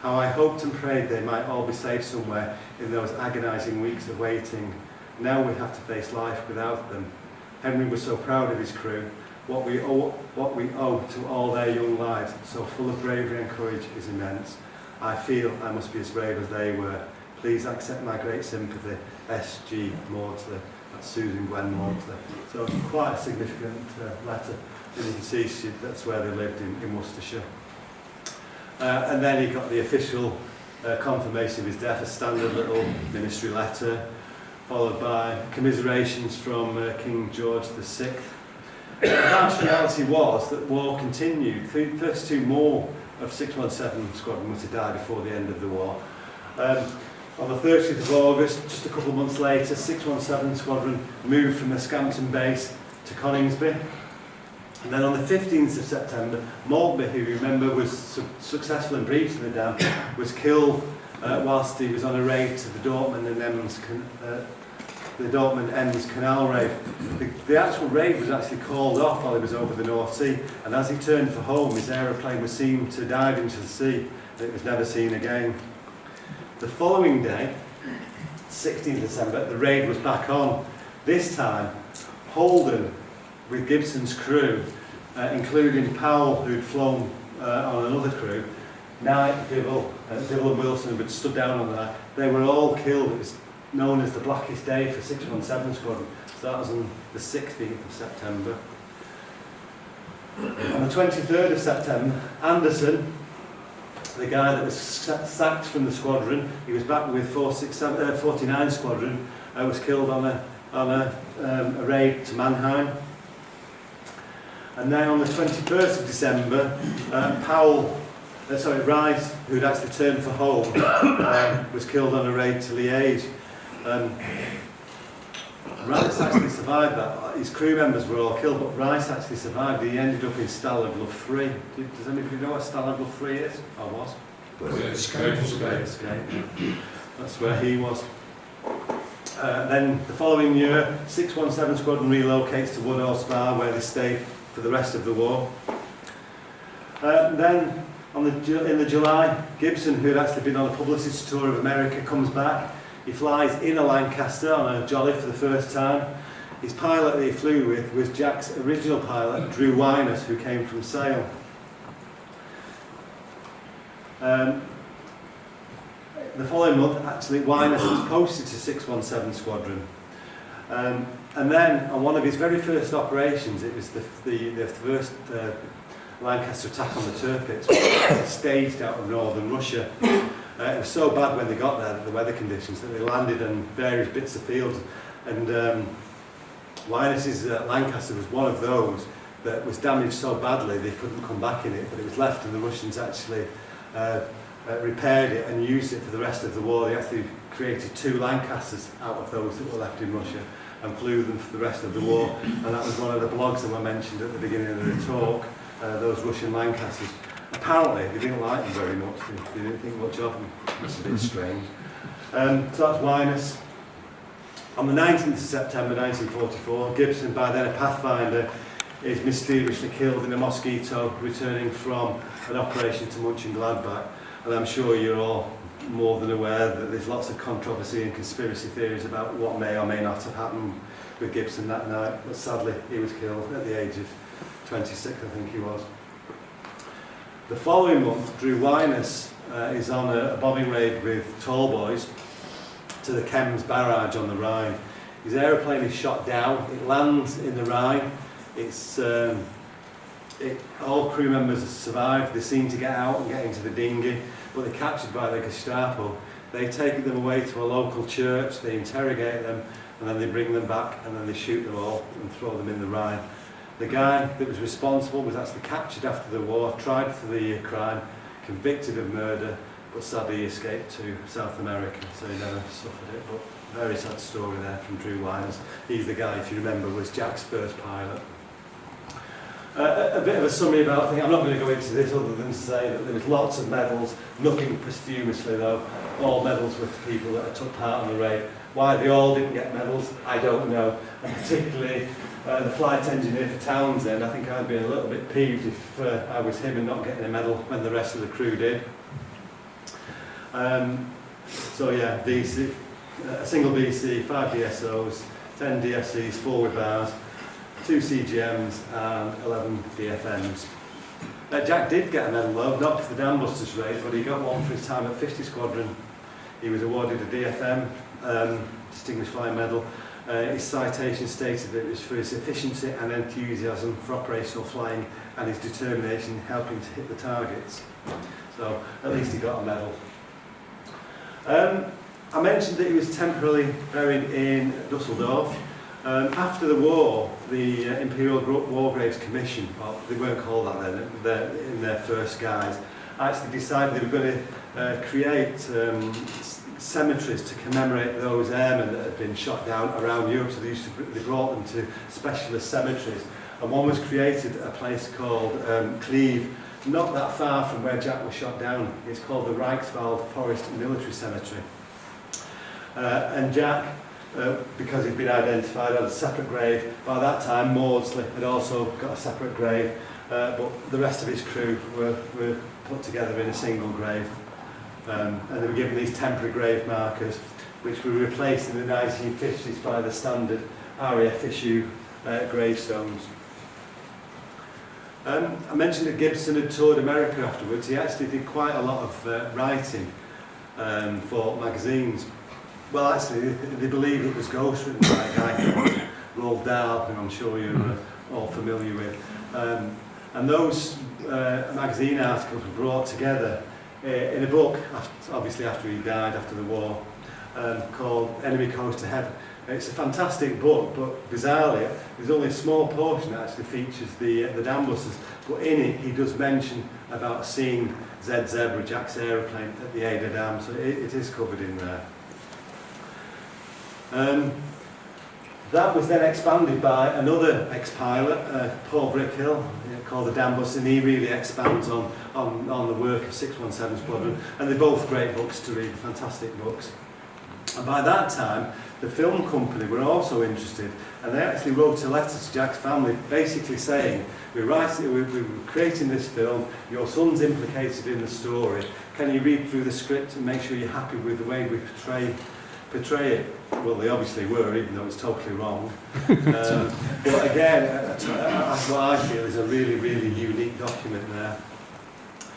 How I hoped and prayed they might all be safe somewhere in those agonising weeks of waiting. Now we have to face life without them. Henry was so proud of his crew. What we owe to all their young lives, so full of bravery and courage, is immense. I feel I must be as brave as they were. Please accept my great sympathy. S.G. Maudsley." That's Susan Gwen Maudsley. So quite a significant letter. And you can see that's where they lived in Worcestershire. And then he got the official confirmation of his death, a standard little ministry letter, followed by commiserations from King George VI. The harsh reality was that war continued. 32 more of 617 Squadron were to die before the end of the war. On the 30th of August, just a couple of months later, 617 Squadron moved from the Scampton base to Coningsby. And then on the 15th of September, Maltby, who you remember was successful in breaching the dam, was killed whilst he was on a raid to the Dortmund and Ems Canal raid. The actual raid was actually called off while he was over the North Sea, and as he turned for home, his aeroplane was seen to dive into the sea, and it was never seen again. The following day, 16th December, the raid was back on. This time, Holden, with Gibson's crew, including Powell, who'd flown on another crew, Knight, Dibble and Wilson, who'd stood down on that, they were all killed. It was known as the blackest day for 617 Squadron. So that was on the 16th of September. On the 23rd of September, Anderson, the guy that was sacked from the squadron, he was back with 49 Squadron, was killed on a raid to Mannheim. And then on the 21st of December, Rice, who'd actually turned for home, was killed on a raid to Liège. Rice actually survived that. His crew members were all killed, but Rice actually survived. He ended up in Starling 3. Does anybody know what Starling 3 is? Or was? Escape. That's where he was. Then the following year, 617 Squadron relocates to Woodhall Spa, where they stayed for the rest of the war. Then in the July, Gibson, who had actually been on a publicist tour of America, comes back. He flies in a Lancaster on a jolly for the first time. His pilot that he flew with was Jack's original pilot, Drew Wyness, who came from Sale. The following month, actually, Wyness was posted to 617 Squadron. And then, on one of his very first operations, it was the first Lancaster attack on the Tirpitz, staged out of northern Russia. It was so bad when they got there, the weather conditions, that they landed on various bits of fields. And Wyness's Lancaster was one of those that was damaged so badly they couldn't come back in it, but it was left, and the Russians actually repaired it and used it for the rest of the war. They actually created 2 Lancasters out of those that were left in Russia and flew them for the rest of the war. And that was one of the blogs that were mentioned at the beginning of the talk, those Russian Lancasters. Apparently, they didn't like them very much. They didn't think much of them. That's a bit strange. So that's Wyness. On the 19th of September 1944, Gibson, by then a Pathfinder, is mysteriously killed in a Mosquito returning from an operation to Mönchengladbach. And I'm sure you're all more than aware that there's lots of controversy and conspiracy theories about what may or may not have happened with Gibson that night. But sadly, he was killed at the age of 26, I think he was. The following month, Drew Wyness is on a bombing raid with Tallboys to the Thames barrage on the Rhine. His aeroplane is shot down. It lands in the Rhine. All crew members survived. They seem to get out and get into the dinghy, but they're captured by the Gestapo. They take them away to a local church, they interrogate them, and then they bring them back, and then they shoot them all and throw them in the Rhine. The guy that was responsible was actually captured after the war, tried for the crime, convicted of murder, but sadly he escaped to South America, so he never suffered it. But very sad story there from Drew Wyners. He's the guy, if you remember, was Jack's first pilot. A bit of a summary about things. I'm not going to go into this other than say that there was lots of medals, nothing posthumously though. All medals were for people that took part on the raid. Why they all didn't get medals, I don't know. And particularly the flight engineer for Townsend, I think I'd be a little bit peeved if I was him and not getting a medal when the rest of the crew did. So yeah, VC, a single VC, 5 DSOs, 10 DFCs, 4 with bars, 2 CGMs and 11 DFMs. Jack did get a medal though, not for the Dambusters raid, but he got one for his time at 50 Squadron. He was awarded a DFM, Distinguished Flying Medal. His citation stated that it was for his efficiency and enthusiasm for operational flying and his determination in helping to hit the targets. So at least he got a medal. I mentioned that he was temporarily buried in Dusseldorf. After the war, the Imperial War Graves Commission, well, they weren't called that then, in their first guise, actually decided they were going to create cemeteries to commemorate those airmen that had been shot down around Europe. So they brought them to specialist cemeteries. And one was created at a place called Cleve, not that far from where Jack was shot down. It's called the Reichswald Forest Military Cemetery. And Jack, because he'd been identified, had a separate grave. By that time, Maudsley had also got a separate grave, but the rest of his crew were put together in a single grave. And they were given these temporary grave markers, which were replaced in the 1950s by the standard RAF issue gravestones. I mentioned that Gibson had toured America afterwards. He actually did quite a lot of writing for magazines. Well, actually, they believe it was ghostwritten by a guy called Roald Dahl, who I'm sure you're all familiar with. And those magazine articles were brought together in a book, obviously after he died, after the war, called Enemy Coast to Heaven. It's a fantastic book, but bizarrely, there's only a small portion that actually features the Dambusters. But in it, he does mention about seeing Z Zebra, Jack's aeroplane, at the Ada Dam, so it is covered in there. That was then expanded by another ex-pilot, Paul Brickhill, called the Dambusters, and he really expands on the work of 617 Squadron, and they're both great books to read, fantastic books. And by that time, the film company were also interested, and they actually wrote a letter to Jack's family, basically saying, we're creating this film, your son's implicated in the story, can you read through the script and make sure you're happy with the way we portray it? Well, they obviously were, even though it's totally wrong. But again, that's what I feel is a really, really unique document there.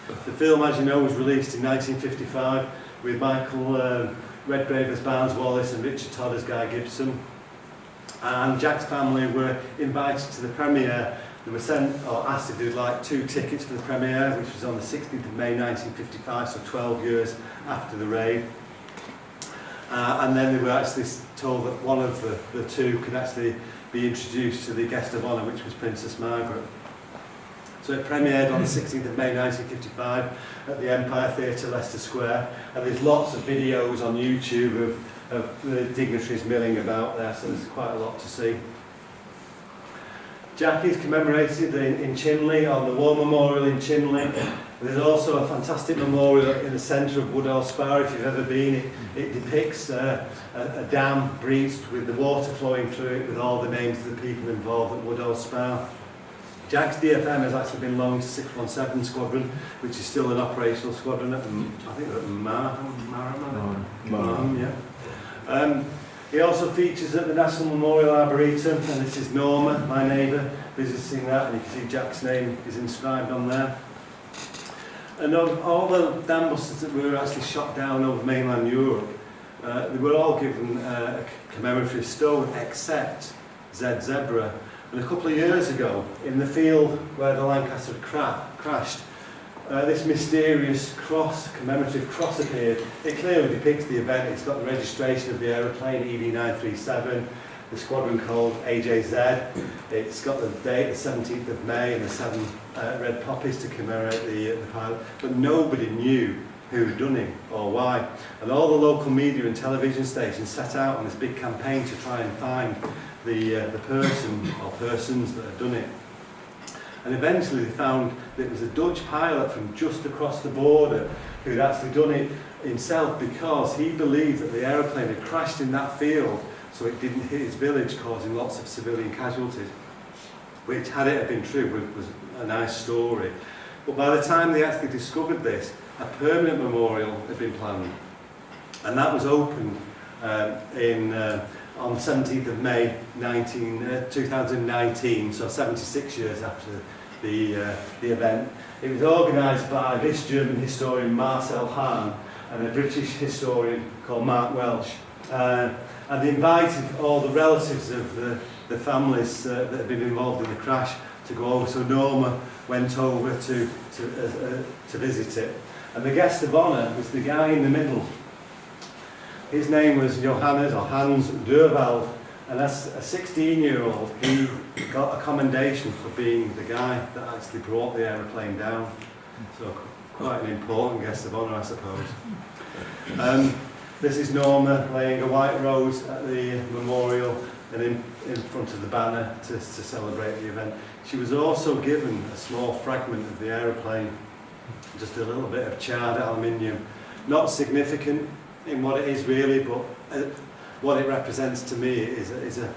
The film, as you know, was released in 1955 with Michael Redgrave as Barnes Wallace and Richard Todd as Guy Gibson. And Jack's family were invited to the premiere. They were sent or asked if they'd like 2 tickets for the premiere, which was on the 16th of May 1955, so 12 years after the raid. And then they were actually told that one of the 2 could actually be introduced to the guest of honour, which was Princess Margaret. So it premiered on the 16th of May 1955 at the Empire Theatre, Leicester Square, and there's lots of videos on YouTube of the dignitaries milling about there, so there's quite a lot to see. Jack is commemorated in Chinley, on the War Memorial in Chinley. There's also a fantastic memorial in the centre of Woodall Spa, if you've ever been. It depicts a dam breached with the water flowing through it with all the names of the people involved at Woodall Spa. Jack's DFM has actually been loaned to 617 Squadron, which is still an operational squadron at, I think they're at Marham, yeah. He also features at the National Memorial Arboretum, and this is Norma, my neighbour, visiting that, and you can see Jack's name is inscribed on there. And of all the Dambusters that were actually shot down over mainland Europe, they were all given a commemorative stone, except Z Zebra. And a couple of years ago, in the field where the Lancaster crashed, this mysterious cross, commemorative cross appeared. It clearly depicts the event. It's got the registration of the aeroplane, ED937, the squadron code AJZ. It's got the date, the 17th of May, and the 7 red poppies to commemorate the pilot. But nobody knew who had done it or why. And all the local media and television stations set out on this big campaign to try and find the person or persons that had done it. And eventually they found that it was a Dutch pilot from just across the border who had actually done it himself, because he believed that the aeroplane had crashed in that field so it didn't hit his village, causing lots of civilian casualties, which, had it been true, was a nice story. But by the time they actually discovered this, a permanent memorial had been planned, and that was opened on 17th of May 2019, so 76 years after the event. It was organised by this German historian Marcel Hahn and a British historian called Mark Welsh. And they invited all the relatives of the families that had been involved in the crash to go over. So Norma went over to visit it. And the guest of honour was the guy in the middle. His name was Johannes or Hans Durwald, and as a 16-year-old, he got a commendation for being the guy that actually brought the aeroplane down. So quite an important guest of honour, I suppose. This is Norma laying a white rose at the memorial and in front of the banner to celebrate the event. She was also given a small fragment of the aeroplane, just a little bit of charred aluminium. Not significant in what it is really, but what it represents to me is a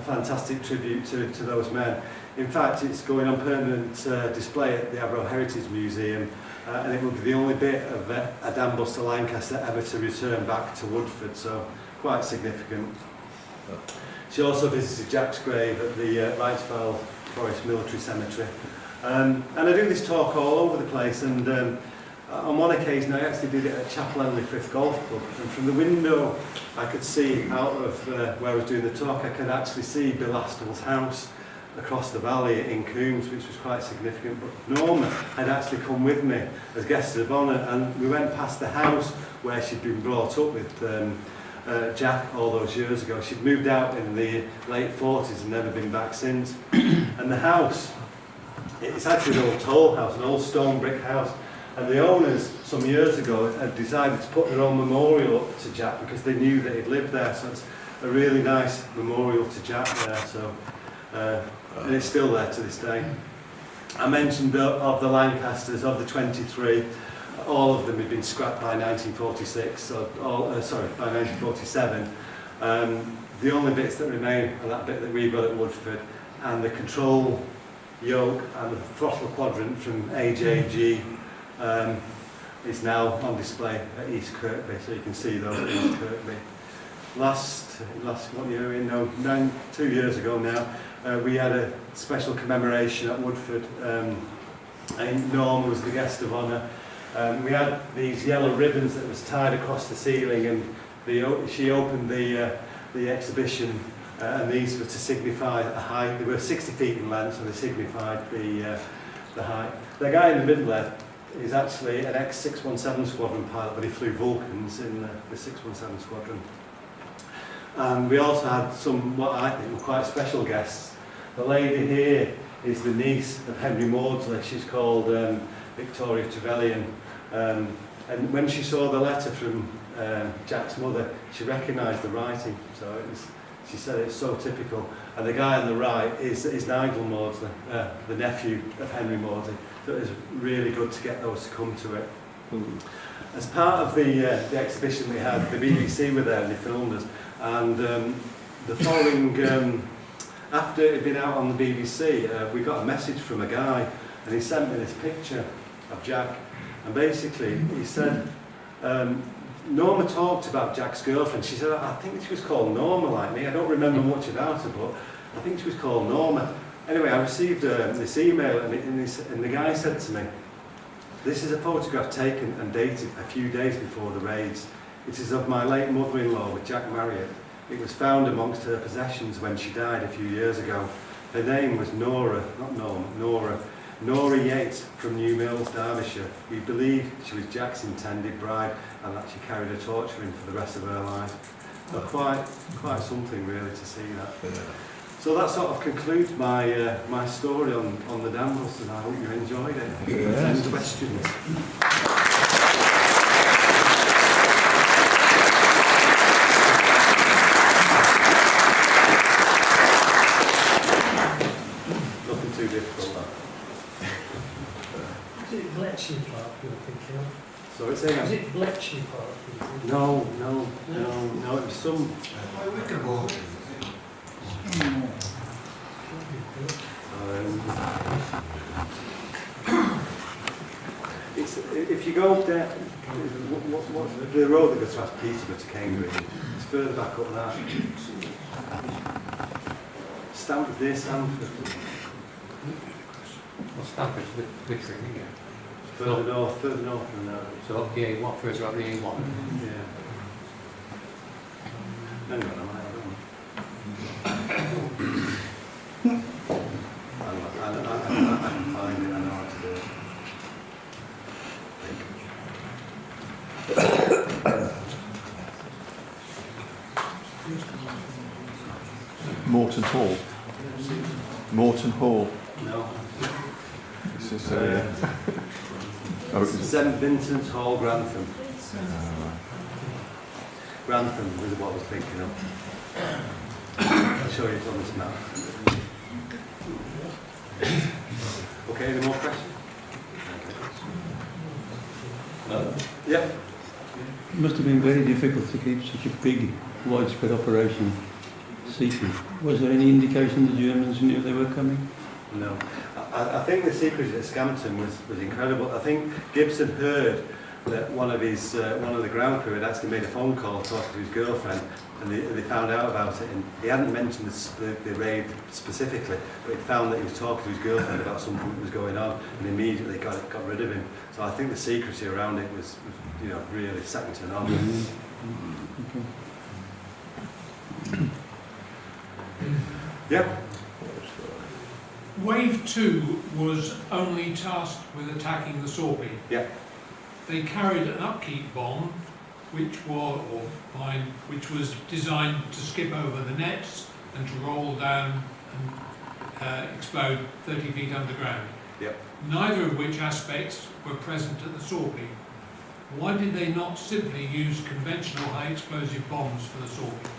fantastic tribute to those men. In fact, it's going on permanent display at the Avro Heritage Museum, and it will be the only bit of a Dambuster Lancaster ever to return back to Woodford, so quite significant. She also visited Jack's grave at the Wrightsville Forest Military Cemetery. And I do this talk all over the place, and on one occasion I actually did it at Chapel Henley Frith Golf Club, and from the window I could see out of where I was doing the talk, I could actually see Bill Astle's house across the valley in Coombs, which was quite significant. But Norma had actually come with me as guest of honour, and we went past the house where she'd been brought up with Jack all those years ago. She'd moved out in the late 40s and never been back since. And the house, it's actually an old toll house, an old stone brick house, and the owners some years ago had decided to put their own memorial up to Jack because they knew that he'd lived there. So it's a really nice memorial to Jack there. So and it's still there to this day. I mentioned of the Lancasters, of the 23, all of them had been scrapped by 1946, by 1947. The only bits that remain are that bit that we've got at Woodford, and the control yoke and the throttle quadrant from AJG is now on display at East Kirkby, so you can see those at East Kirkby. Last 2 years ago now, we had a special commemoration at Woodford. And Norma was the guest of honour. We had these yellow ribbons that was tied across the ceiling, and she opened the exhibition, and these were to signify a height. They were 60 feet in length, so they signified the height. The guy in the middle there is actually an ex-617 squadron pilot, but he flew Vulcans in the 617 squadron. And we also had some, what I think were quite special guests. The lady here is the niece of Henry Maudsley. She's called Victoria Trevelyan. And when she saw the letter from Jack's mother, she recognised the writing. So she said it's so typical. And the guy on the right is Nigel Maudsley, the nephew of Henry Maudsley. So it was really good to get those to come to it. As part of the exhibition we had, the BBC were there and they filmed us. And the following, after it had been out on the BBC, we got a message from a guy, and he sent me this picture of Jack. And basically, he said, Norma talked about Jack's girlfriend. She said, I think she was called Norma like me. I don't remember much about her, but I think she was called Norma. Anyway, I received this email, and the guy said to me, this is a photograph taken and dated a few days before the raids. It is of my late mother-in-law with Jack Marriot. It was found amongst her possessions when she died a few years ago. Her name was Nora, not Norma, Nora. Nora Yates from New Mills, Derbyshire. We believe she was Jack's intended bride and that she carried a torch for him for the rest of her life. So quite something really to see that. So that sort of concludes my my story on the Dambusters, and I hope you enjoyed it. Yes. Any questions? Nothing too difficult. That. Is it Bletchley Park you're thinking of? So it's in. Is it Bletchley Park you're thinking No, it was some. It's, if you go up there, what's the road that goes past Peterborough to Cambridge? It's further back up that. Stamford, near Stamford. Well, Stamford's Wittering, isn't it? Further north than that. So up the A1, further up the A1. Yeah. Anyway, I can find it, I know how to do it. Morton Hall. Morton Hall. No. It's just, St Vincent's Hall, Grantham. Grantham was what I was thinking of. I'll show you it on this map. Okay, any more questions? Yep. It must have been very difficult to keep such a big, widespread operation secret. Was there any indication the Germans knew they were coming? No. I think the secrecy at Scampton was incredible. I think Gibson heard that one of the ground crew had actually made a phone call talking to his girlfriend, and they found out about it, and he hadn't mentioned the raid specifically, but he found that he was talking to his girlfriend about something that was going on, and immediately got rid of him. So I think the secrecy around it was really second to none. Yep. Wave 2 was only tasked with attacking the Sorby. Yeah. They carried an upkeep bomb, which was designed to skip over the nets and to roll down and explode 30 feet underground. Yep. Neither of which aspects were present at the Sorby. Why did they not simply use conventional high explosive bombs for the Sorby?